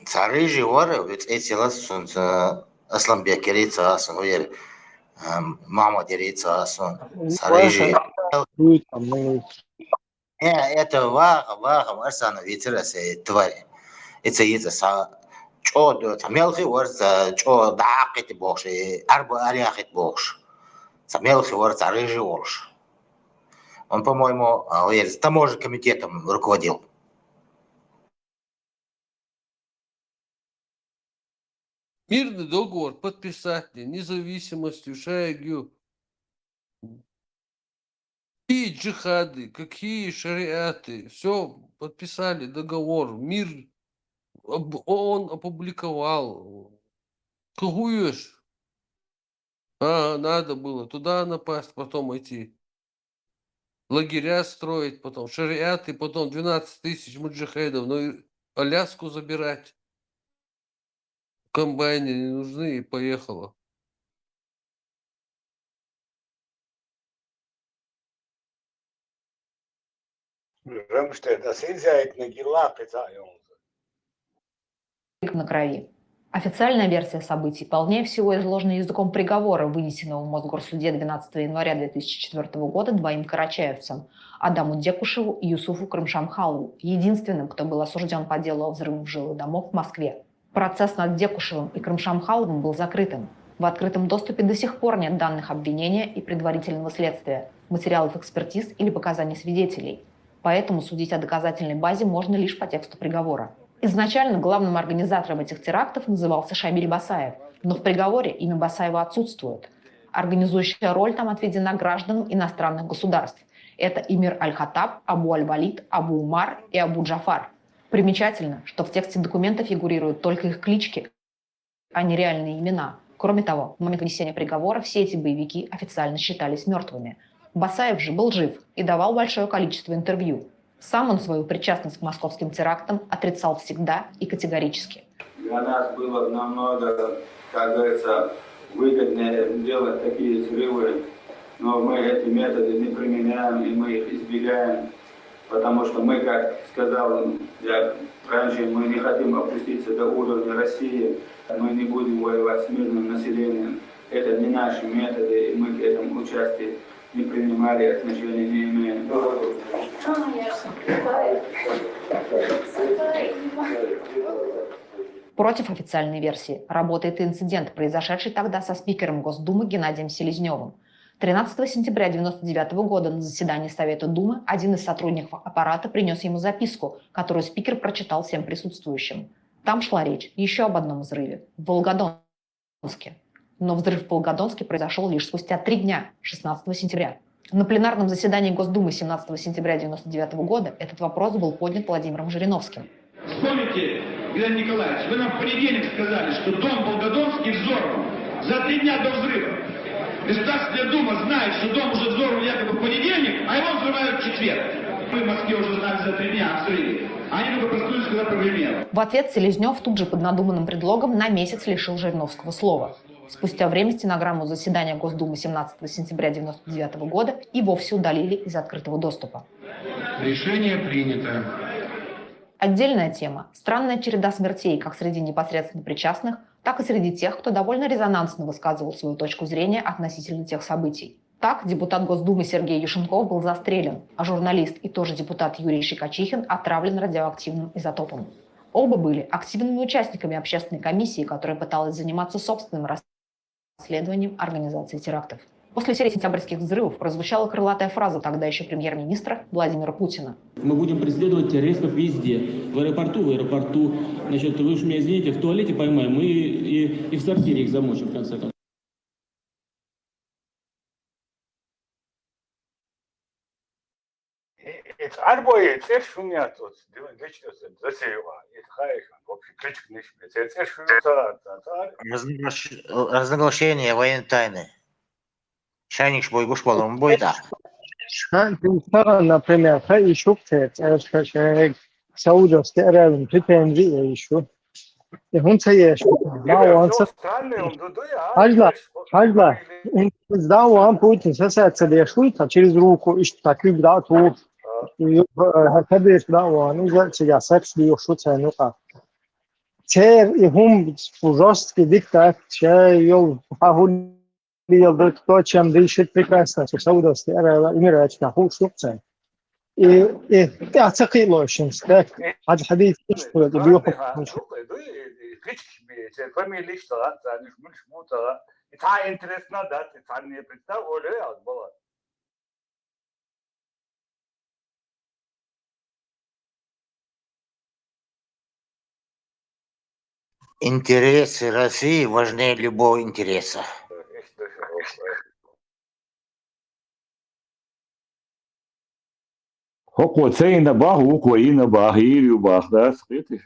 цары живоры, ведь эти ласун, Асламбек Рица, уверен. Мама дерется, сарыжи. Это вага, марсана, ветерас, тварь. Это чё, мелкий ворс, чё, дакет бокш, арба аряхет бокш. Мелкий ворс, рыжий ворш. Он, по-моему, таможенным комитетом руководил. Мирный договор подписать независимостью Шайгю. Какие джихады, какие шариаты, все подписали договор, мир он опубликовал. Кугуешь? Надо было туда напасть, потом идти. Лагеря строить, потом шариаты, потом 12 тысяч муджахедов, ну Аляску забирать. Комбайны не нужны, и поехала. На крови. Официальная версия событий полнее всего изложена языком приговора, вынесенного в Мосгорсуде 12 января 2004 года двоим карачаевцам – Адаму Декушеву и Юсуфу Крымшамхалову, единственным, кто был осужден по делу о взрывах жилых домов в Москве. Процесс над Декушевым и Крымшамхаловым был закрытым. В открытом доступе до сих пор нет данных обвинения и предварительного следствия, материалов экспертиз или показаний свидетелей. Поэтому судить о доказательной базе можно лишь по тексту приговора. Изначально главным организатором этих терактов назывался Шамиль Басаев, но в приговоре имя Басаева отсутствует. Организующая роль там отведена гражданам иностранных государств. Это Эмир Аль-Хаттаб, Абу Аль-Валид, Абу Умар и Абу Джафар. Примечательно, что в тексте документа фигурируют только их клички, а не реальные имена. Кроме того, в момент вынесения приговора все эти боевики официально считались мертвыми. Басаев же был жив и давал большое количество интервью. Сам он свою причастность к московским терактам отрицал всегда и категорически. Для нас было намного, как говорится, выгоднее делать такие взрывы, но мы эти методы не применяем и мы их избегаем, потому что мы, как сказал я раньше, мы не хотим опуститься до уровня России, мы не будем воевать с мирным населением. Это не наши методы, и мы к этому участию не принимали, отношения не имеем. Против официальной версии работает и инцидент, произошедший тогда со спикером Госдумы Геннадием Селезневым. 13 сентября 1999 года на заседании Совета Думы один из сотрудников аппарата принес ему записку, которую спикер прочитал всем присутствующим. Там шла речь еще об одном взрыве в Волгодонске. Но взрыв в Волгодонске произошел лишь спустя 3 дня, 16 сентября. На пленарном заседании Госдумы 17 сентября 1999 года этот вопрос был поднят Владимиром Жириновским. Вспомните, Геннадий Николаевич, вы нам в понедельник сказали, что дом Волгодонский взорван за 3 дня до взрыва. Государственная Дума знает, что дом уже взорван якобы в понедельник, а его взрывают в четверг. Мы в Москве уже знали за 3 дня о взрыве. Они только проснулись, когда прогремело. В ответ Селезнев тут же под надуманным предлогом на месяц лишил Жириновского слова. Спустя время стенограмму заседания Госдумы 17 сентября 1999 года и вовсе удалили из открытого доступа. Решение принято. Отдельная тема – странная череда смертей как среди непосредственно причастных, так и среди тех, кто довольно резонансно высказывал свою точку зрения относительно тех событий. Так, депутат Госдумы Сергей Юшенков был застрелен, а журналист и тоже депутат Юрий Щекочихин отравлен радиоактивным изотопом. Оба были активными участниками общественной комиссии, которая пыталась заниматься собственным расследованием организации терактов. После серии сентябрьских взрывов прозвучала крылатая фраза тогда еще премьер-министра Владимира Путина. Мы будем преследовать террористов везде. В аэропорту, значит, вы уж меня извините, в туалете поймаем и в сортире их замочим в конце концов. Арбои, це ж у меня тут, лично засеяла, и хаешь, вообще, кличка не шпиц, это ж Разоглашение военной тайны. Шайник бойгуш болом бойда. Например, еще Саудовской Аравии претензии еще. И он еще. Хажла. Да, он Путин сосается лешует, а через руку ищет таких да тут. Хадиш да, он уже сейчас секс лешут, ну как. Тер и хум жесткий диктат, чай погуль. То, чем дышит прекрасно, что Саудовская Аравия умирает на худшем. И أعتقد لوشن ستاك هذا الحديث يشتغل بيوقف фамилия что они шмута это интересно да это не представляю было Интересы России важнее любого интереса. Hoko цейна баг, Украина баг, Ирию баг, да, скрытый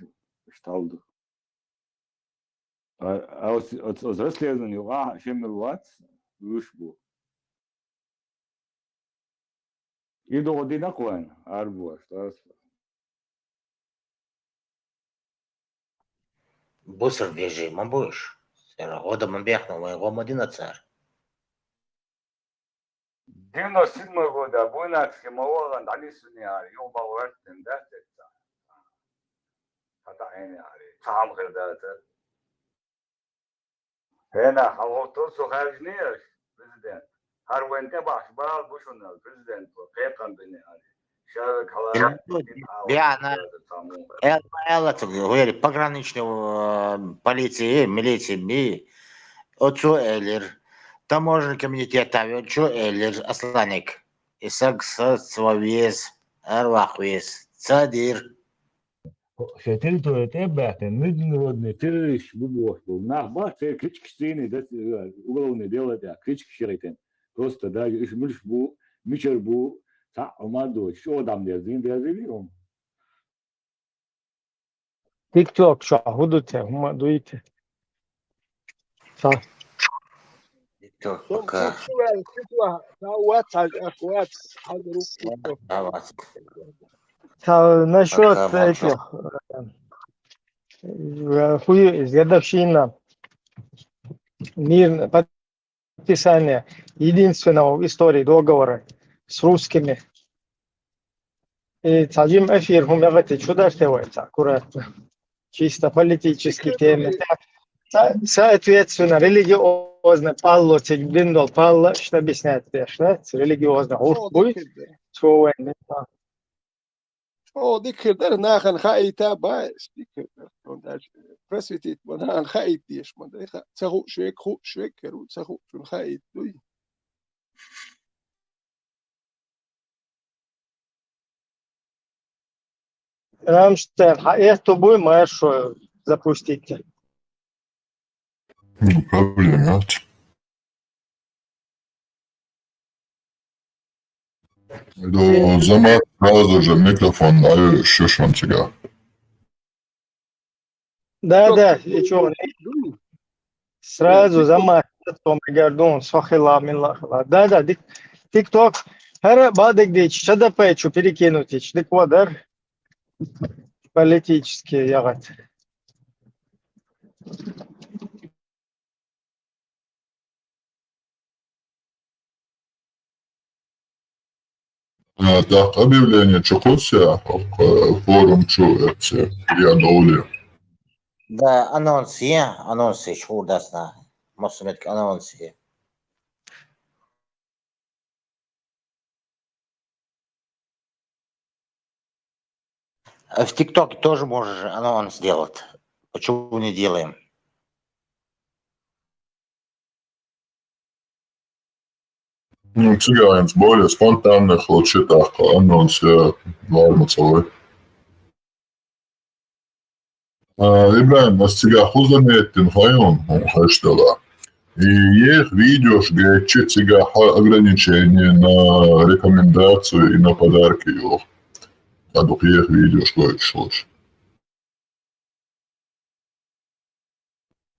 шталду. А от расследования ва шемелват вышбу. И до година коин арбу, что Бусер режима будешь. Года мамбехнул, моего 11. 97 года буйнакский мовага налисуния юбал вертен да это. Хатаэни ари сам гэрдата. Хена хавото сухажнеш президент. Харвенте башбал бушунал президент кэкан бини ари. Шавек хавара. Биана. Это говорит пограничной полиции, милиции, ми. Отцу Эллер. Таможенный комитет авиачо Эллер Асланик. Исак Сацвавез, Арвахвез, Цадир. Все территория это международный террорист был. Нахба, это клички стены, да, уголовное дело, да, клички ширитен. Просто, да, мичер был, Амадо, что там делали, он. TikTok شو هودته هم دويته صح Пока. Насчет этих годовщина мир подписания единственного в истории договора с русскими И садим эфир, хумявати, что делается аккуратно. Чисто политические темы. Соответственно, религиозно палло, цигдиндол палло, что объясняет пеш, да? Религиозно. او Буй, ديك что او ديك در ناخن خايتا باس ديك ونداج برسيتيت من خايت ديش من ديخ تسخو شويك كرو تسخو شو خايت دوي Рамштайн, это буй, мы что запустите. Проблема. До замат сразу же микрофон даю шушон тебя. Да, и что, сразу замат, то мы гордон, сохила, милахла. Да, тик-ток, хара бадик дич, что да печу, перекинуть, дик водар, политические ягод. Так, объявление Чукотия, форум Чуэти, я доли. Да, анонсы, чудесно. Мосумет анонсы. В ТикТоке тоже можешь анонс сделать. Почему не делаем? Ну, цыганец более спонтанных лучитах анонс я норму целый. Ибраим, нас тебя хузаметтин хайон, хэштега. И их видишь, где тебя ограничения на рекомендацию и на подарки его. А тут их видишь, что шло.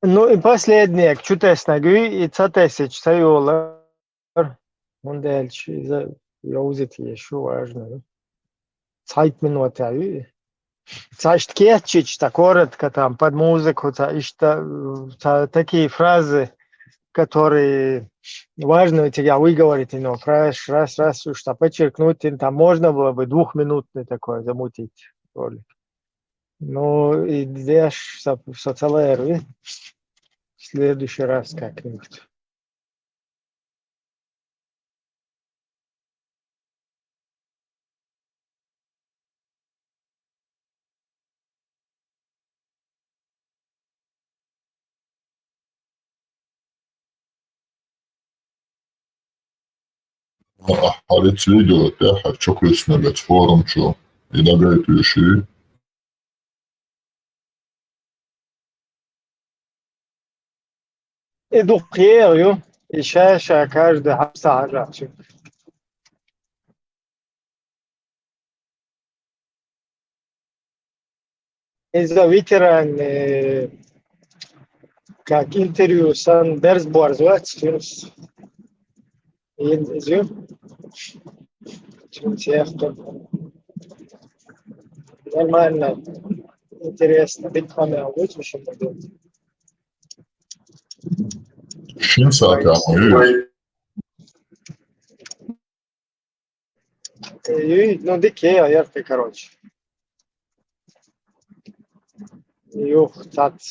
Ну и последнее, чудесно, и 1000 sayıyorlar. Он дальше, я узит еще важно. Сайт минут, Значит, кетчич, так коротко там, под музыку, такие фразы, которые важно у тебя выговорить, но раз, что подчеркнуть, там можно было бы 2-минутный такой замутить ролик. Ну, и идешь в социалеру, в следующий раз как-нибудь. Харец видео, я хочу крестногать форум, что и нагает вещи. И духею, и шаша каждый сажа. Из-за ветеран, как интервью с Андерс Борзвац, нормально, интересно, быть камера лучше, чем Шинсака, ну, дикея, яркий, короче. Юх, цат,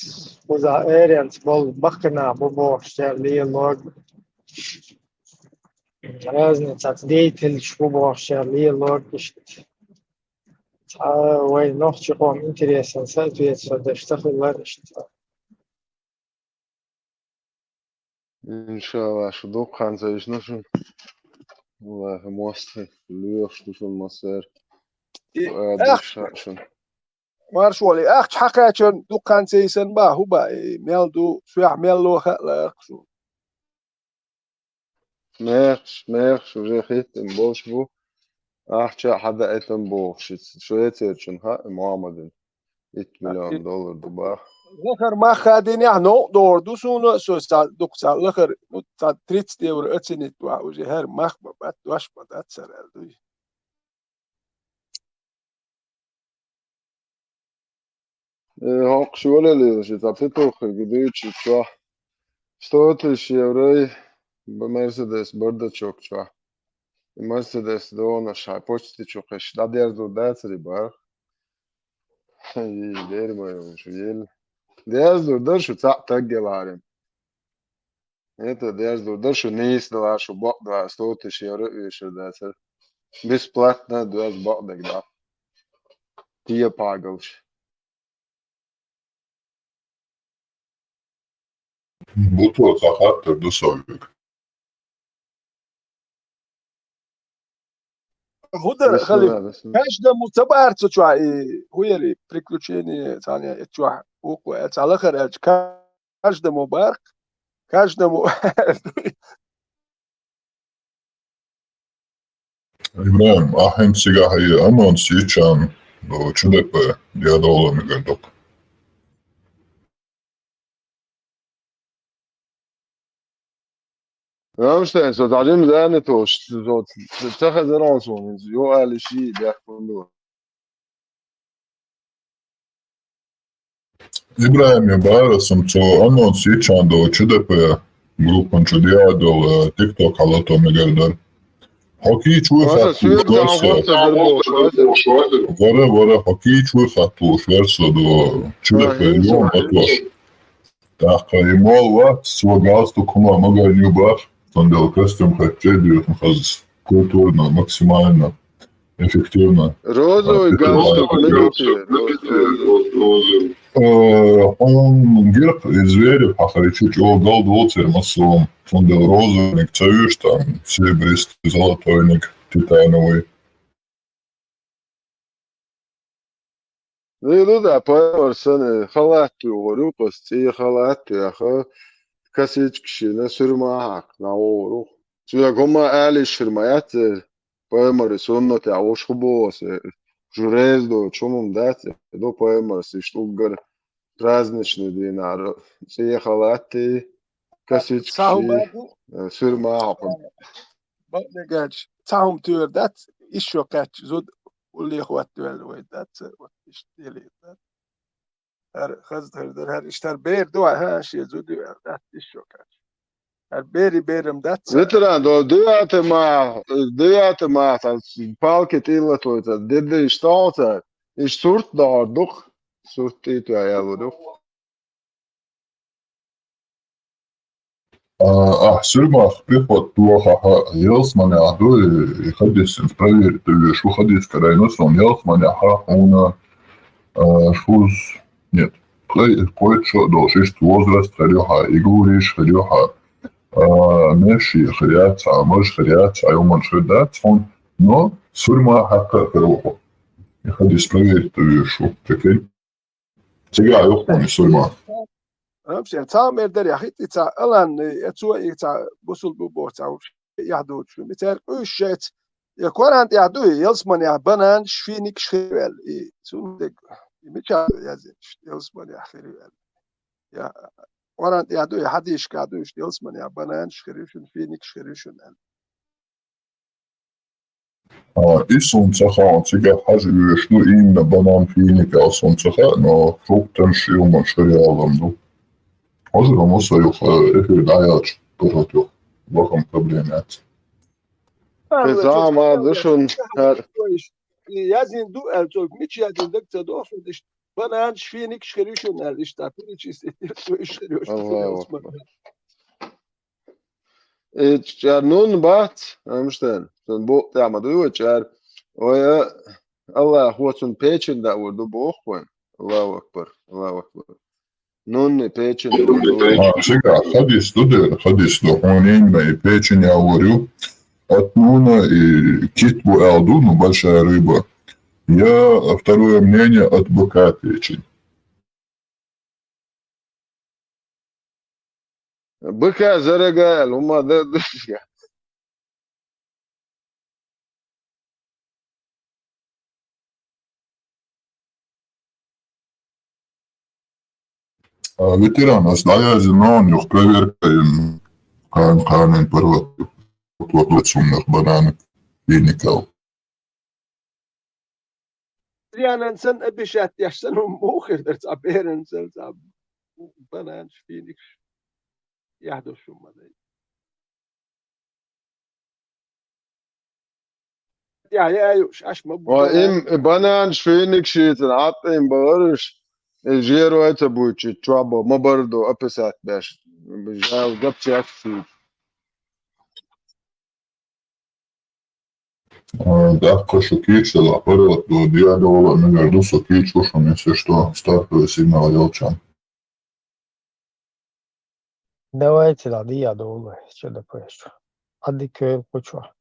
уза эренц, бол бахкана, бубо, штерли, лог. Разный цат, деятель, шбубо, штерли, лог. Ой, ног чехом интересен, соответственно, да что хуйлар, что. İnşallah şu dokkanca iş nasıl? Vallahi mostri, lüyor şu maser. Şun. مارشولي اخ حكاچن دكان سيسن با هو با ميلدو شو يعمل له خلا شو Mer, şu jehittim boş bu. Ahça hada etim boş. Şu yeterçin ha Muhammed'in. $1 milyon duba. لخر ما خادين يعني دور دو سونو سو سال دوك سال لخر تا تريتس ديور اتسنيت وا وجه هر مخ بات واش بات سرال دوي Hak şöyle liyor, tapito gidiyor çua. $100 евро, Mercedes burada çok çua. Mercedes donošai počtiću kaš da djerdu decari bar. I derima još jel. Djerdu dršu cap teggelārim. Eto djerdu dršu nīsdalāšu bokdā stūtiši jau rīšu decari. Besplatnā dvēs bokdegdā. Tie pāgalši. بطولة حتى بصوت هدر خلي بسم каждому собарцу чуа и хуери приключения таня чуа уку على آخر каждому барк каждому إبراهيم أحن سيجا هي أمان سيشان لو شدك يا دولة مقدك Ramstein, så تعليم زانتوش زود تتخذ راسهم يو قال شيء بيحكوا إبراهيم يبقى سمتو أمان سيشان لو شدك جروب شديا دول تيك توك على تو مقدر حكي شو هذا سويت عن غوت دربوش ورا حكي شو خطوش ورسو دو شدك اليوم أطوش تاقيمول وقت سوى قاستو كما مقا نيوبار تندل كستم хотели نخلص культурно, максимально эффективно. Розовый галстук на Он герб из зверя, чуть его голдул термосом. Тندел розовый, цаюш там, серебристый, золотойник, титановый. Nu da par seni halatti oru pasti halatti akha kasich kişine sürma hak na oru. Suya goma ali şirmayat poemar sonno te avuş khubos jurez do chumum dat do poemar si shtugar праздничный dinar. Suya halatti kasich kişi sürma hak. Bak ne geç tahum tür dat iş yok kaç zod واللي اخوات الوالدات واشتري هر خزر در هر اشتر بير دو ها شي زودي دات الشوكات هر بيري بيرم دات Veteran do duyate ma palke tillatoita dedde istauta is surt dar doch surt itu ayalu doch Сюрма приход плохо Елсманя, а то и ходить проверить, что ходить, когда я носом Елсманя, он шуз, нет, кое-что должен, есть возраст, халюха, и говоришь, халюха, меши, хряца, а можешь хряца, а он шедать, он, но сюрма хака хрюху. И ходить проверить, что, прикинь. Сега, юхмани, сюрма. همشي تعمل در يا خيتي تاع الان اتسوى تاع بوصل بوبو تاع يعدو شو مثال اوشيت يا كورانت يعدو يلسمن يا بنان شفينك شخيل سوندك ميتشا يا زين يلسمن يا خيل يا كورانت يعدو يا حديش كادو يلسمن يا بنان شخيل شو فينك شخيل شو И солнцеха, сега хаживаешь, ну именно банан финика, а солнцеха, но фруктом шилма шариалом, ну. Možemo musaju dajač protiv lokom problemat. Zama düşün her yazın du elçok miç yazın da doğru işte bana şfinik şerişon işte piç istediyor Allah ya nun bat amsten son bu ya ma du çar o ya Allah hotun peçin da vurdu bu okun Allahu akbar Allahu akbar nun peçin Сега, ходишь до хунинга и печень, я говорю, от нуна и китбу элду, ну большая рыба. Я второе мнение от быка печень. Быка зарагал, ума да дышка. Ветеран, оставляйте на них проверкаем камень порвать сумных бананов и никал. يعني انسان ابيشات يحسن موخر درت ابير انسان بنان فينك يحدث شو ما يعيش عش مبو وإم بنان شفينك شيتن عطين بغرش الجيرو أتبوتش تشوابو ما برضو أبسات باش بجاو جبت يكفي Да, кошу кичela, prvo do dijadovola, mega duso kič, ušlo mi se što startuje signal Jelčan. Давайте, ладно, я думаю, что допущу. Адык почва.